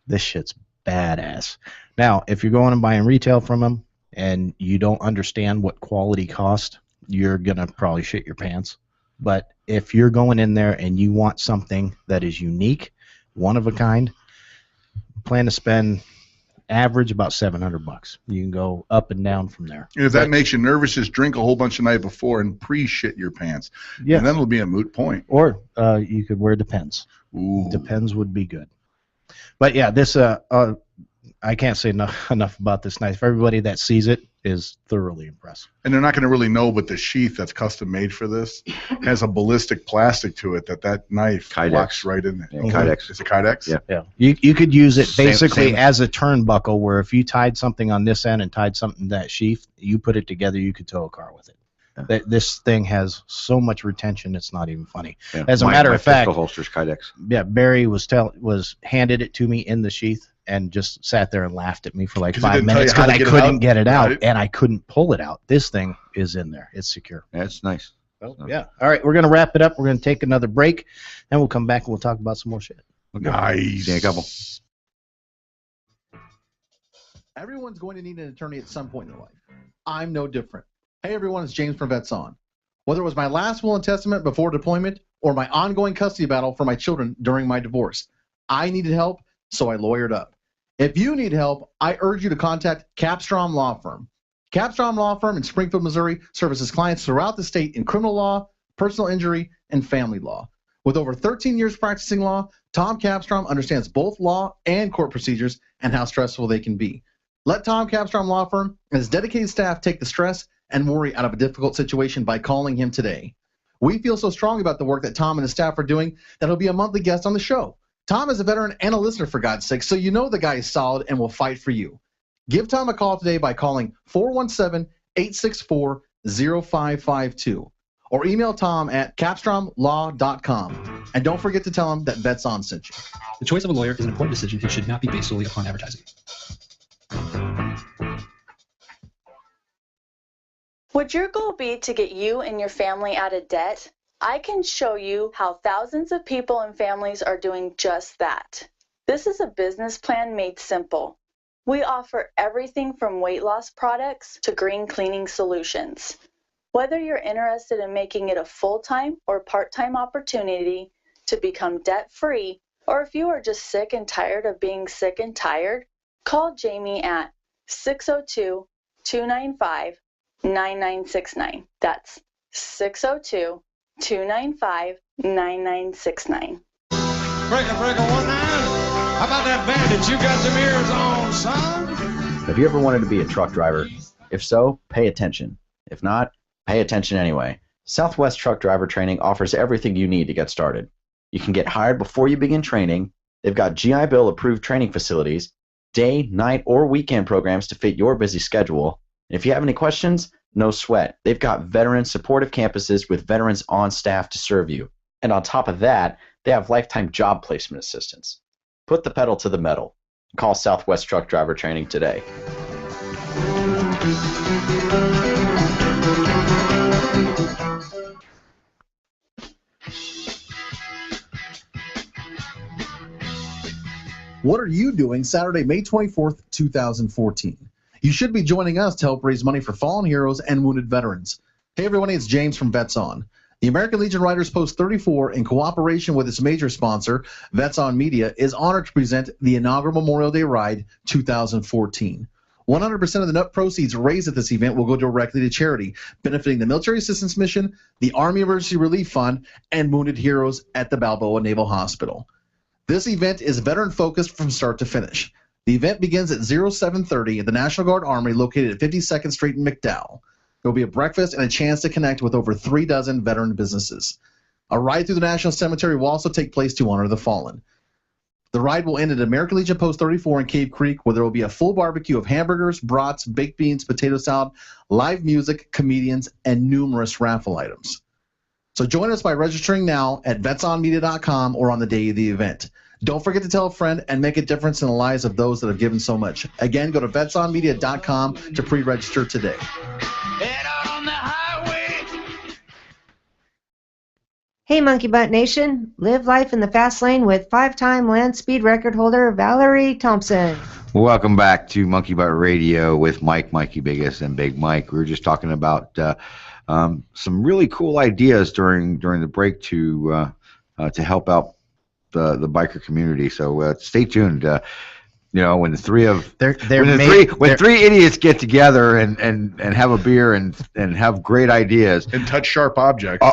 E: This shit's badass. Now, if you're going and buying retail from them and you don't understand what quality cost, you're going to probably shit your pants. But if you're going in there and you want something that is unique, one of a kind, plan to spend average about $700. You can go up and down from there.
D: And if that makes you nervous, just drink a whole bunch the night before and pre-shit your pants.
E: Yeah.
D: And then it'll be a moot point.
E: Or you could wear Depends.
D: Ooh.
E: Depends would be good. But yeah, this I can't say enough about this knife. Everybody that sees it is thoroughly impressed.
D: And they're not going to really know, but the sheath that's custom made for this has a ballistic plastic to it that knife
C: Kydex.
D: locks right in there.
C: Yeah, Kydex.
D: It's a Kydex?
C: Yeah.
E: Yeah, you could use it basically
C: Same.
E: as a turnbuckle, where if you tied something on this end and tied something to that sheath, you put it together, you could tow a car with it.
C: Yeah.
E: This thing has so much retention, it's not even funny.
C: Yeah.
E: As a
C: My
E: matter of fact,
C: pistol holster's Kydex.
E: yeah, Barry was handed it to me in the sheath and just sat there and laughed at me for like
D: 'Cause he
E: 5
D: didn't tell
E: minutes
D: you how
E: because
D: to
E: I
D: get it
E: couldn't
D: out?
E: get it out,
D: Right.
E: and I couldn't pull it out. This thing is in there. It's secure.
C: Yeah, it's nice.
E: Oh, yeah. All right, we're going to wrap it up. We're going to take another break, and we'll come back and we'll talk about some more shit.
D: Nice.
C: See you in a couple.
B: Everyone's going to need an attorney at some point in their life. I'm no different. Hey everyone, it's James from Vets On. Whether it was my last will and testament before deployment or my ongoing custody battle for my children during my divorce, I needed help, so I lawyered up. If you need help, I urge you to contact Capstrom Law Firm. Capstrom Law Firm in Springfield, Missouri services clients throughout the state in criminal law, personal injury, and family law. With over 13 years practicing law, Tom Capstrom understands both law and court procedures and how stressful they can be. Let Tom Capstrom Law Firm and his dedicated staff take the stress and worry out of a difficult situation by calling him today. We feel so strong about the work that Tom and his staff are doing that he'll be a monthly guest on the show. Tom is a veteran and a listener, for God's sake, so you know the guy is solid and will fight for you. Give Tom a call today by calling 417-864-0552 or email Tom at capstromlaw.com. And don't forget to tell him that Vets On sent you.
H: The choice of a lawyer is an important decision and should not be based solely upon advertising.
I: Would your goal be to get you and your family out of debt? I can show you how thousands of people and families are doing just that. This is a business plan made simple. We offer everything from weight loss products to green cleaning solutions. Whether you're interested in making it a full-time or part-time opportunity to become debt-free, or if you are just sick and tired of being sick and tired, call Jamie at 602-295-9969. That's 602-295-9969.
F: Breaker, 1-9. How about that bandit? You got some ears on, son?
G: Have you ever wanted to be a truck driver? If so, pay attention. If not, pay attention anyway. Southwest Truck Driver Training offers everything you need to get started. You can get hired before you begin training. They've got GI Bill approved training facilities, day, night, or weekend programs to fit your busy schedule. And if you have any questions, no sweat. They've got veteran supportive campuses with veterans on staff to serve you. And on top of that, they have lifetime job placement assistance. Put the pedal to the metal. Call Southwest Truck Driver Training today.
B: What are you doing Saturday, May 24th, 2014? You should be joining us to help raise money for fallen heroes and wounded veterans. Hey everyone, it's James from Vets On. The American Legion Riders Post 34, in cooperation with its major sponsor, Vets On Media, is honored to present the inaugural Memorial Day Ride 2014. 100% of the net proceeds raised at this event will go directly to charity, benefiting the Military Assistance Mission, the Army Emergency Relief Fund, and wounded heroes at the Balboa Naval Hospital. This event is veteran-focused from start to finish. The event begins at 0730 at the National Guard Armory located at 52nd Street in McDowell. There will be a breakfast and a chance to connect with over 3 dozen veteran businesses. A ride through the National Cemetery will also take place to honor the fallen. The ride will end at American Legion Post 34 in Cave Creek, where there will be a full barbecue of hamburgers, brats, baked beans, potato salad, live music, comedians, and numerous raffle items. So join us by registering now at vetsonmedia.com or on the day of the event. Don't forget to tell a friend and make a difference in the lives of those that have given so much. Again, go to vetsonmedia.com to pre-register today.
A: Head out on the highway.
L: Hey, Monkey Butt Nation. Live life in the fast lane with 5-time land speed record holder Valerie Thompson.
C: Welcome back to Monkey Butt Radio with Mikey Biggest, and Big Mike. We were just talking about some really cool ideas during the break to help out the biker community. So stay tuned. When the three of when three idiots get together and have a beer and have great ideas
D: and touch sharp objects.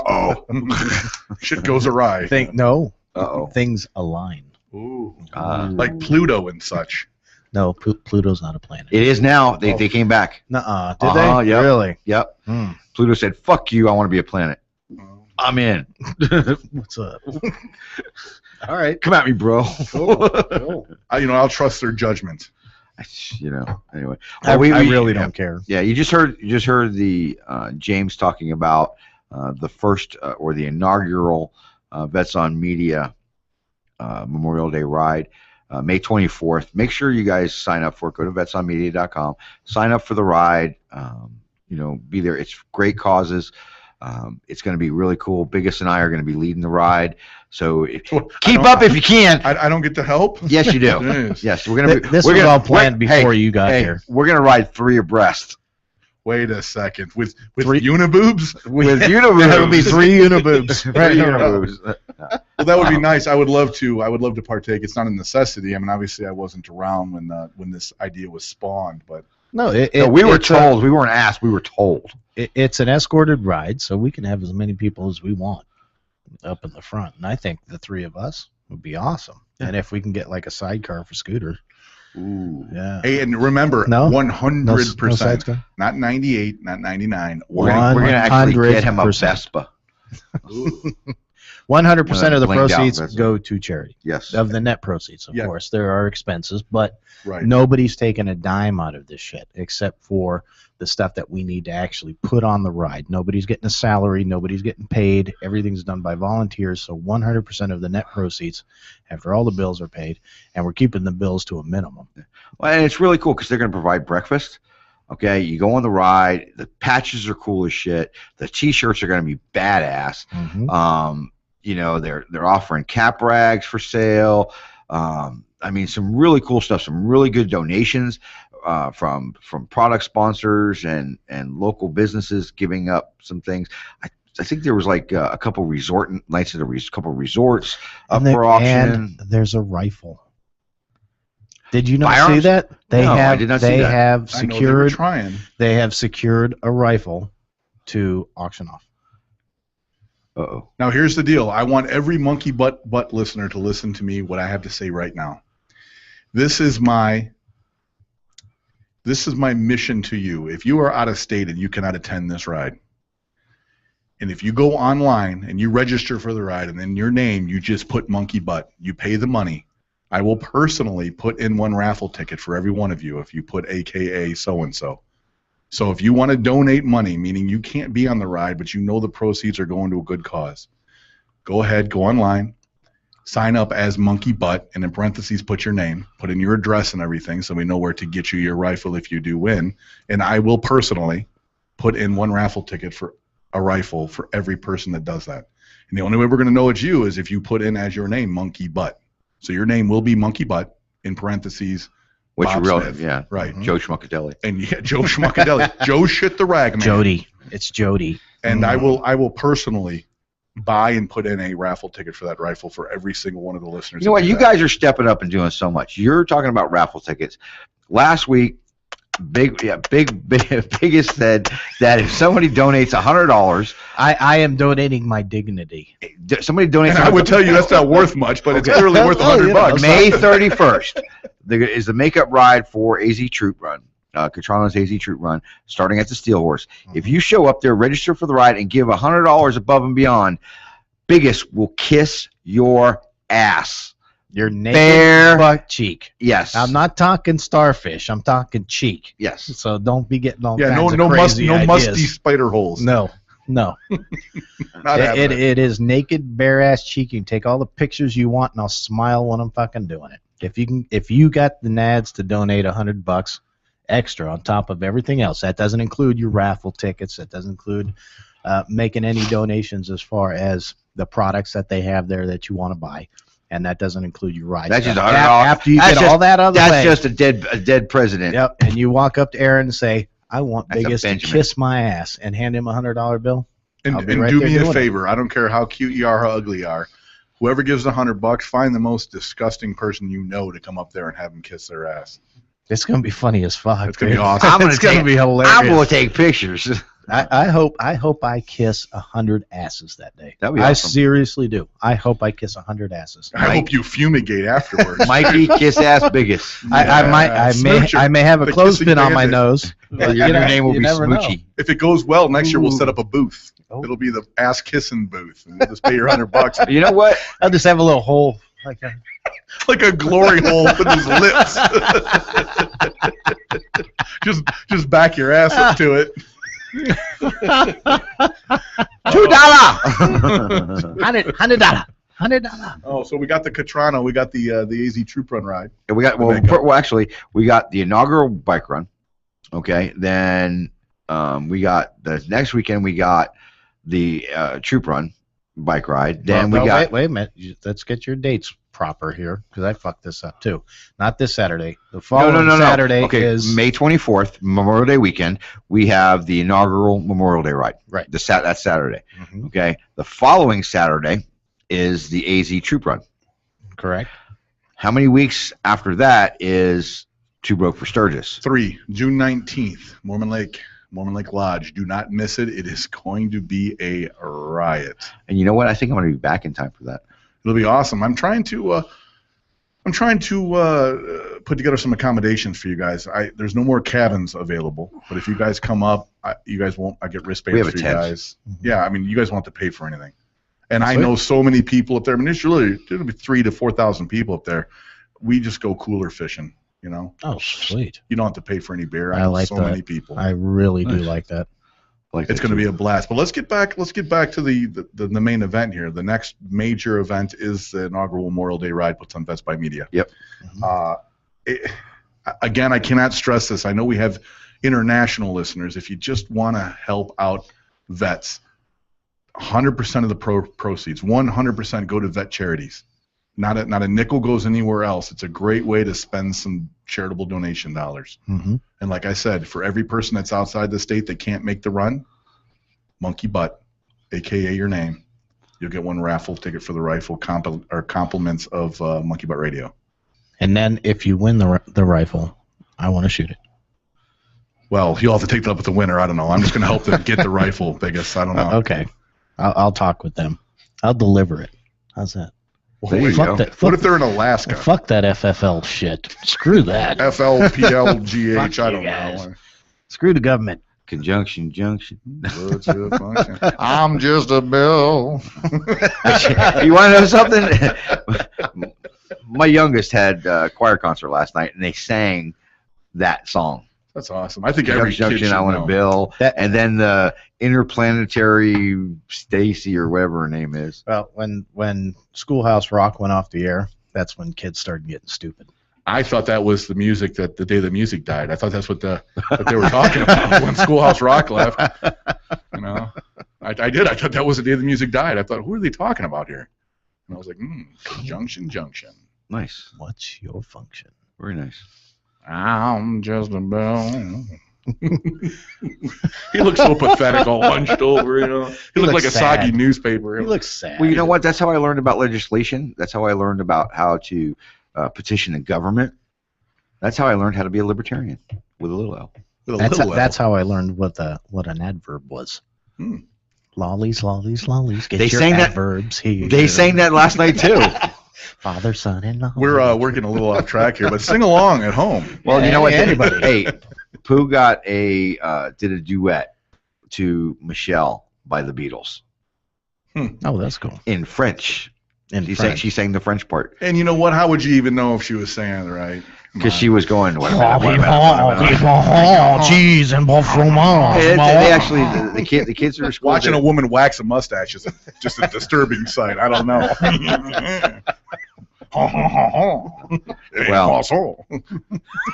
D: Shit goes awry.
E: Things align.
D: Ooh. Like Pluto and such.
E: No, Pluto's not a planet.
C: It is now. They came back.
E: Nuh-uh. Did they?
C: Yep.
E: Really?
C: Yep. Pluto said, "Fuck you. I want to be a planet. I'm in."
E: What's up? All right.
C: Come at me, bro.
E: Cool.
D: I'll trust their judgment.
C: Anyway.
E: I really don't care.
C: Yeah, you just heard the James talking about the first or the inaugural Vets on Media Memorial Day ride, May 24th. Make sure you guys sign up for it. Go to vetsonmedia.com. Sign up for the ride. Be there. It's great causes. It's going to be really cool. Biggest and I are going to be leading the ride. So keep up if you can.
D: I don't get to help?
C: Yes, you do. Yes, we're going to.
E: This was all planned before you got here.
C: We're going to ride 3 abreast.
D: Wait a second. With uniboobs?
C: With uniboobs.
E: That'll be 3 uniboobs.
C: Right. Uniboobs.
D: Well, that would be nice. I would love to partake. It's not a necessity. I mean, obviously, I wasn't around when this idea was spawned, but
E: no,
C: we were told. We weren't asked. We were told.
E: It's an escorted ride, so we can have as many people as we want up in the front. And I think the 3 of us would be awesome. Yeah. And if we can get like a sidecar for Scooter.
D: Ooh.
E: Yeah.
D: Hey, and remember, 100%.
E: No
D: not 98, not 99.
C: We're going to actually get him a Vespa.
E: 100% of the proceeds go to charity.
C: Yes.
E: Of the net proceeds, of course. There are expenses, but nobody's taking a dime out of this shit except for the stuff that we need to actually put on the ride. Nobody's getting a salary. Nobody's getting paid. Everything's done by volunteers. So 100% of the net proceeds after all the bills are paid, and we're keeping the bills to a minimum.
C: Well, and it's really cool because they're going to provide breakfast. Okay, you go on the ride. The patches are cool as shit. The T-shirts are going to be badass.
E: Mm-hmm.
C: They're offering cap rags for sale. Some really cool stuff. Some really good donations from product sponsors and local businesses giving up some things. I think there was like a couple resort nights at a couple resorts up for auction.
E: And there's a rifle. Did you not
C: Firearms?
E: see that?
C: I did not see that.
E: Have secured.
D: I know they were trying.
E: They have secured a rifle to auction off.
C: Uh-oh.
D: Now here's the deal. I want every monkey butt listener to listen to me. What I have to say right now. This is my mission to you. If you are out of state and you cannot attend this ride, and if you go online and you register for the ride, and then your name you just put monkey butt, you pay the money. I will personally put in 1 raffle ticket for every one of you if you put AKA so-and-so. So if you want to donate money, meaning you can't be on the ride, but you know the proceeds are going to a good cause, go ahead, go online, sign up as Monkey Butt, and in parentheses put your name, put in your address and everything so we know where to get you your rifle if you do win. And I will personally put in 1 raffle ticket for a rifle for every person that does that. And the only way we're going to know it's you is if you put in as your name Monkey Butt. So your name will be Monkey Butt, in parentheses,
C: Which
D: Bob
C: real,
D: Smith.
C: yeah,
D: right?
C: Joe Schmuckadelli.
D: And Joe Schmuckadelli, Joe shit the rag man.
E: Jody, it's Jody.
D: And I will personally buy and put in a raffle ticket for that rifle for every single one of the listeners.
C: You know what? You guys are stepping up and doing so much. You're talking about raffle tickets. Last week, Biggest said that if somebody donates $100,
E: I am donating my dignity.
C: Somebody donates.
D: And I would tell you that's not worth much, but it's clearly worth $100.
C: May 31st is the makeup ride for AZ Troop Run. Catrano's AZ Troop Run, starting at the Steel Horse. If you show up there, register for the ride, and give $100 above and beyond, Biggest will kiss your ass.
E: Your naked butt cheek.
C: Yes.
E: I'm not talking starfish. I'm talking cheek.
C: Yes.
E: So don't be getting all
D: kinds
E: of crazy ideas.
D: Musty spider holes.
E: No. It is naked, bare ass cheek. You can take all the pictures you want, and I'll smile when I'm fucking doing it. If you got the nads to donate $100 extra on top of everything else, that doesn't include your raffle tickets. That doesn't include making any donations as far as the products that they have there that you want to buy. And that doesn't include your ride.
C: That's just $100.
E: After you get all that other way.
C: That's just a dead president.
E: Yep. And you walk up to Aaron and say, I want
C: That's a
E: Biggest to
C: Benjamin.
E: kiss my ass, and hand him a $100 bill.
D: And
E: I'll be right
D: do
E: there
D: me a
E: doing it.
D: favor. I don't care how cute you are, how ugly you are. Whoever gives $100, find the most disgusting person you know to come up there and have them kiss their ass.
E: It's going to be funny as fuck.
D: It's gonna be
E: dude.
D: awesome.
E: It's going to be hilarious.
C: I'm going to take pictures.
E: I hope I kiss 100 asses that day.
C: That'd be
E: I
C: awesome.
E: seriously do. I hope I kiss 100 asses.
D: I hope you fumigate afterwards.
C: Mikey, kiss ass biggest.
E: I may have a
D: The
E: clothespin
D: kissing
E: on my
D: bandit.
E: nose. But
C: Your
E: you know,
C: name will
E: you
C: be
E: never know.
C: Smoochie.
D: If it goes well, next year we'll
E: Ooh.
D: set up a booth.
E: Oh.
D: It'll be the ass kissing booth. And we'll just pay your $100.
C: You know what?
E: I'll just have a little hole. Like a,
D: Like a glory hole with his lips. just back your ass up to it.
E: $100. $100.
D: Oh, so we got the Catrano, we got the AZ Troop Run ride.
C: And we got actually we got the inaugural bike run. Okay, then we got the next weekend we got the troop run bike ride. Then we got
E: wait a minute. Let's get your dates proper here because I fucked this up too. Not this Saturday. The following Saturday
C: Okay,
E: is
C: May 24th, Memorial Day weekend. We have the inaugural Memorial Day ride.
E: Right.
C: That's Saturday.
E: Mhm.
C: Okay. The following Saturday is the AZ Troop Run.
E: correct.
C: How many weeks after that is Two Broke for Sturgis?
D: 3, June 19th, Mormon Lake Lodge. Do not miss it. It is going to be a riot.
C: And you know what? I think I'm going to be back in time for that.
D: It'll be awesome. I'm trying to put together some accommodations for you guys. There's no more cabins available, but if you guys come up, you guys won't. I get
C: We
D: wristbands
C: have a
D: for you
C: tent.
D: guys. Yeah, I mean, you guys won't have to pay for anything. And I
E: Sweet.
D: know so many people up there. I mean, there'll be 3,000 to 4,000 people up there. We just go cooler fishing. You know,
E: Oh, sweet.
D: you don't have to pay for any beer. I
E: I
D: know
E: like
D: so
E: that.
D: many people.
E: I really do
C: Nice.
E: like that.
C: Like
D: It's going to be a blast. But let's get back to the main event here. The next major event is the inaugural Memorial Day ride puts on Vets by Media.
C: Yep.
D: Again, I cannot stress this. I know we have international listeners. If you just want to help out vets, 100% of the proceeds, 100% go to vet charities. Not a nickel goes anywhere else. It's a great way to spend some charitable donation dollars.
E: Mm-hmm.
D: And like I said, for every person that's outside the state that can't make the run, Monkey Butt, a.k.a. your name, you'll get one raffle ticket for the rifle or compliments of Monkey Butt Radio.
E: And then if you win the rifle, I want to shoot it.
D: Well, you'll have to take that up with the winner. I don't know. I'm just going to help them get the rifle, Biggest. I don't know.
E: Okay. I'll talk with them. I'll deliver it. How's that?
C: There you
E: Fuck
C: go.
E: that.
D: What if they're in Alaska?
E: Fuck that FFL shit. Screw that.
D: FLPLGH,
E: Fuck
D: I
E: you
D: don't
E: guys.
D: know.
E: Screw the government.
C: Conjunction junction.
D: What's your function? I'm just a bill.
C: You want to know something? My youngest had a choir concert last night, and they sang that song.
D: That's awesome. I think every kid
C: Junction,
D: should
C: I want
D: know.
C: a bill,
E: That-
C: and then the interplanetary Stacy or whatever her name is.
E: Well, when Schoolhouse Rock went off the air, that's when kids started getting stupid.
D: I thought that was the music that the day the music died. I thought that's what they were talking about when Schoolhouse Rock left. You know, I did. I thought that was the day the music died. I thought, who are they talking about here? And I was like, Junction.
C: Nice,
E: What's your function?
C: very nice.
D: I'm just a bell. He looks so pathetic, all hunched over. You know, he looked like
E: looks
D: a soggy
E: sad.
D: newspaper.
E: He looks sad.
C: Well, you know what? That's how I learned about legislation. That's how I learned about how to petition the government. That's how I learned how to be a libertarian with a little L.
D: With a little
E: That's how I learned what an adverb was.
D: Hmm.
E: Lollies, lollies, lollies. Get
C: They
E: your
C: sang that-
E: adverbs here.
C: They sang that last night too.
E: Father, son, and law.
D: We're working a little off track here, but sing along at home.
C: Well, you know what?
E: Anybody.
C: Hey, Pooh got did a duet to Michelle by the Beatles
E: Oh, that's cool.
C: in French.
E: In
C: She
E: French.
C: sang the French part
D: And you know what? How would you even know if she was saying it right?
C: because she was going.
E: cheese and beau fromage.
C: They actually the kids are
D: Watching a woman wax a mustache is just a disturbing sight. I don't know.
C: Well,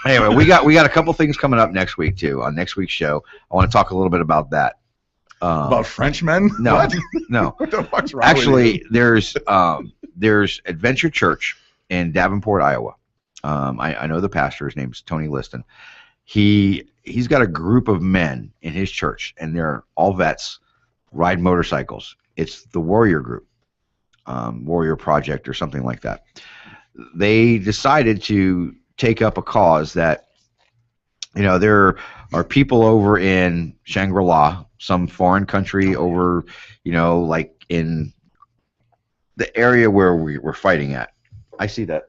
C: anyway, we got a couple things coming up next week too. On next week's show, I want to talk a little bit about that.
D: About Frenchmen?
C: No,
D: What?
C: no.
D: What the fuck's wrong with
C: Actually, there's Adventure Church in Davenport, Iowa. I know the pastor. His name's Tony Liston. He's got a group of men in his church, and they're all vets, ride motorcycles. It's the Warrior Group, Warrior Project, or something like that. They decided to take up a cause that, there are people over in Shangri-La, some foreign country over, like in the area where we're fighting at. I see that.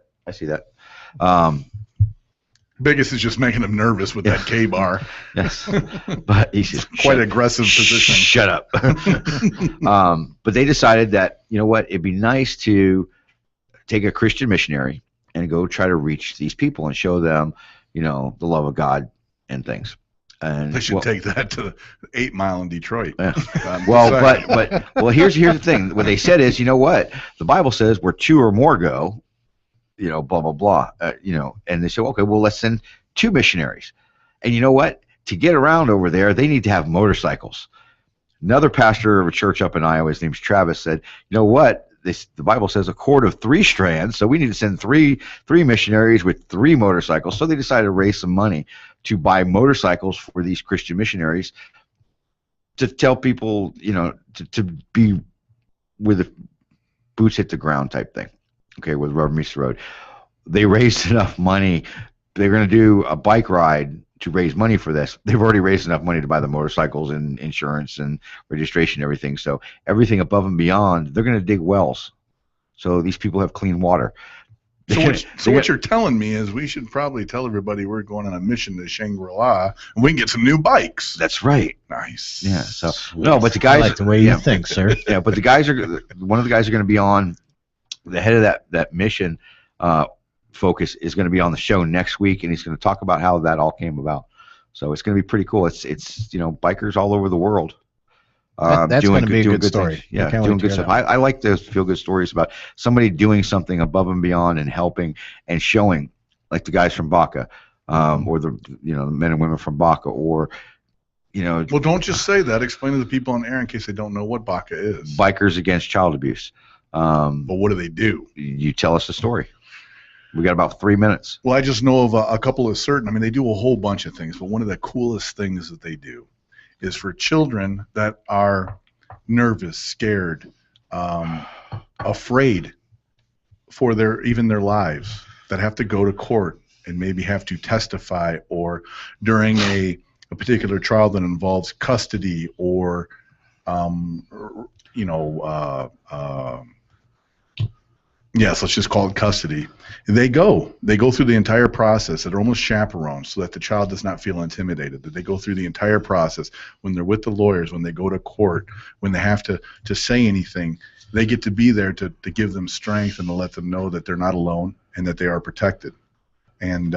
D: Biggest is just making him nervous with that K-bar.
C: Yes, but he's
D: quite aggressive position.
C: Shut up. But they decided that, it'd be nice to take a Christian missionary and go try to reach these people and show them, the love of God and things. And
D: they should take that to 8 Mile in Detroit.
C: Yeah. Well, here's the thing. What they said is, the Bible says where 2 or more go, blah blah blah, and they said, okay, well, let's send 2 missionaries. And you know what? To get around over there, they need to have motorcycles. Another pastor of a church up in Iowa, his name's Travis, said, you know what? The Bible says a cord of 3 strands, so we need to send three missionaries with 3 motorcycles. So they decided to raise some money to buy motorcycles for these Christian missionaries to tell people, to be with the boots hit the ground type thing. Okay, with rubber meets the road. They raised enough money. They're going to do a bike ride to raise money for this. They've already raised enough money to buy the motorcycles and insurance and registration and everything. So everything above and beyond, they're going to dig wells. So these people have clean water.
D: So what you're telling me is we should probably tell everybody we're going on a mission to Shangri-La and we can get some new bikes.
C: That's right.
D: Nice.
C: Yeah. So no, but the guys
E: I like the way you think, sir.
C: Yeah, but one of the guys are going to be on. The head of that mission focus is going to be on the show next week, and he's going to talk about how that all came about. So it's going to be pretty cool. It's bikers all over the world.
E: That's going to be a good story.
C: Things. Yeah, doing good stuff. I like those feel-good stories about somebody doing something above and beyond and helping and showing, like the guys from Baca, or the men and women from Baca, or Well,
D: don't just say that. Explain to the people on air in case they don't know what Baca is.
C: Bikers Against Child Abuse.
D: But what do they do?
C: You tell us the story. We got about 3 minutes.
D: Well, I just know of a couple of certain. They do a whole bunch of things, but one of the coolest things that they do is for children that are nervous, scared, afraid for their lives, that have to go to court and maybe have to testify, or during a particular trial that involves custody or yes, let's just call it custody. They go through the entire process. They're almost chaperones so that the child does not feel intimidated. That they go through the entire process when they're with the lawyers, when they go to court, when they have to say anything. They get to be there to give them strength and to let them know that they're not alone and that they are protected. And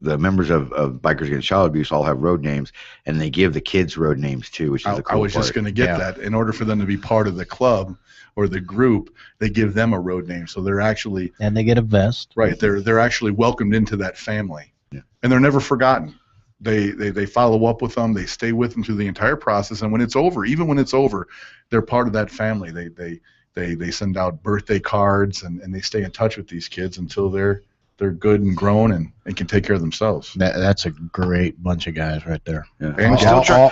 D: the members of Bikers Against Child Abuse all have road names, and they give the kids road names too, which is the cool part. I was just going to get that. In order for them to be part of the club or the group, they give them a road name, so they're actually
E: and they get a vest.
D: Right, they're actually welcomed into that family, and they're never forgotten. They follow up with them. They stay with them through the entire process, and when it's over, even when it's over, they're part of that family. They send out birthday cards and they stay in touch with these kids until they're good and grown and can take care of themselves.
E: That's a great bunch of guys right there.
C: Yeah.
E: And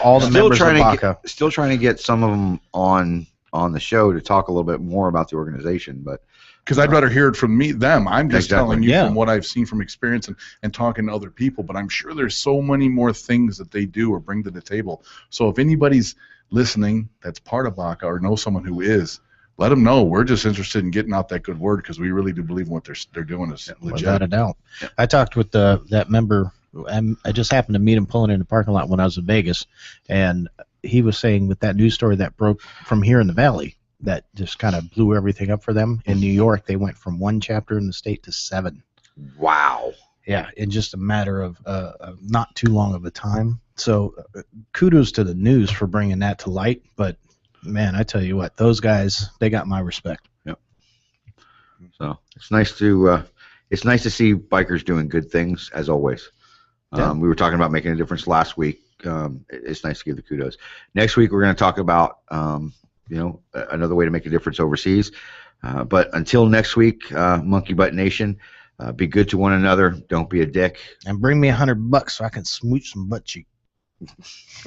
E: all the members of Baca.
C: Still trying to get some of them on the show to talk a little bit more about the organization, but
D: because I'd rather hear it from them. I'm just telling you from what I've seen from experience and talking to other people, but I'm sure there's so many more things that they do or bring to the table. So if anybody's listening that's part of Baca or knows someone who is, let them know. We're just interested in getting out that good word because we really do believe what they're doing is legit.
E: Without a doubt. I talked with that member. I just happened to meet him pulling in the parking lot when I was in Vegas, and he was saying with that news story that broke from here in the Valley that just kind of blew everything up for them. In New York, they went from 1 chapter in the state to 7.
C: Wow.
E: Yeah, in just a matter of not too long of a time. So kudos to the news for bringing that to light, but man, I tell you what, those guys, they got my respect.
C: Yep. So it's nice to see bikers doing good things as always.
E: Yeah.
C: We were talking about making a difference last week it's nice to give the kudos. Next week, we're going to talk about, another way to make a difference overseas. But until next week, Monkey Butt Nation, be good to one another. Don't be a dick.
E: And bring me $100 so I can smooch some butt cheek.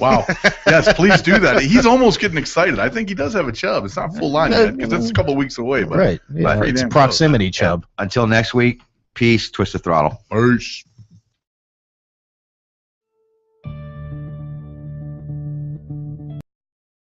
D: Wow. Yes, please do that. He's almost getting excited. I think he does have a chub. It's not full line yet because it's a couple weeks away. But
E: right. Yeah,
D: but
E: it's proximity chub.
C: Until next week, peace, twist the throttle.
D: Peace.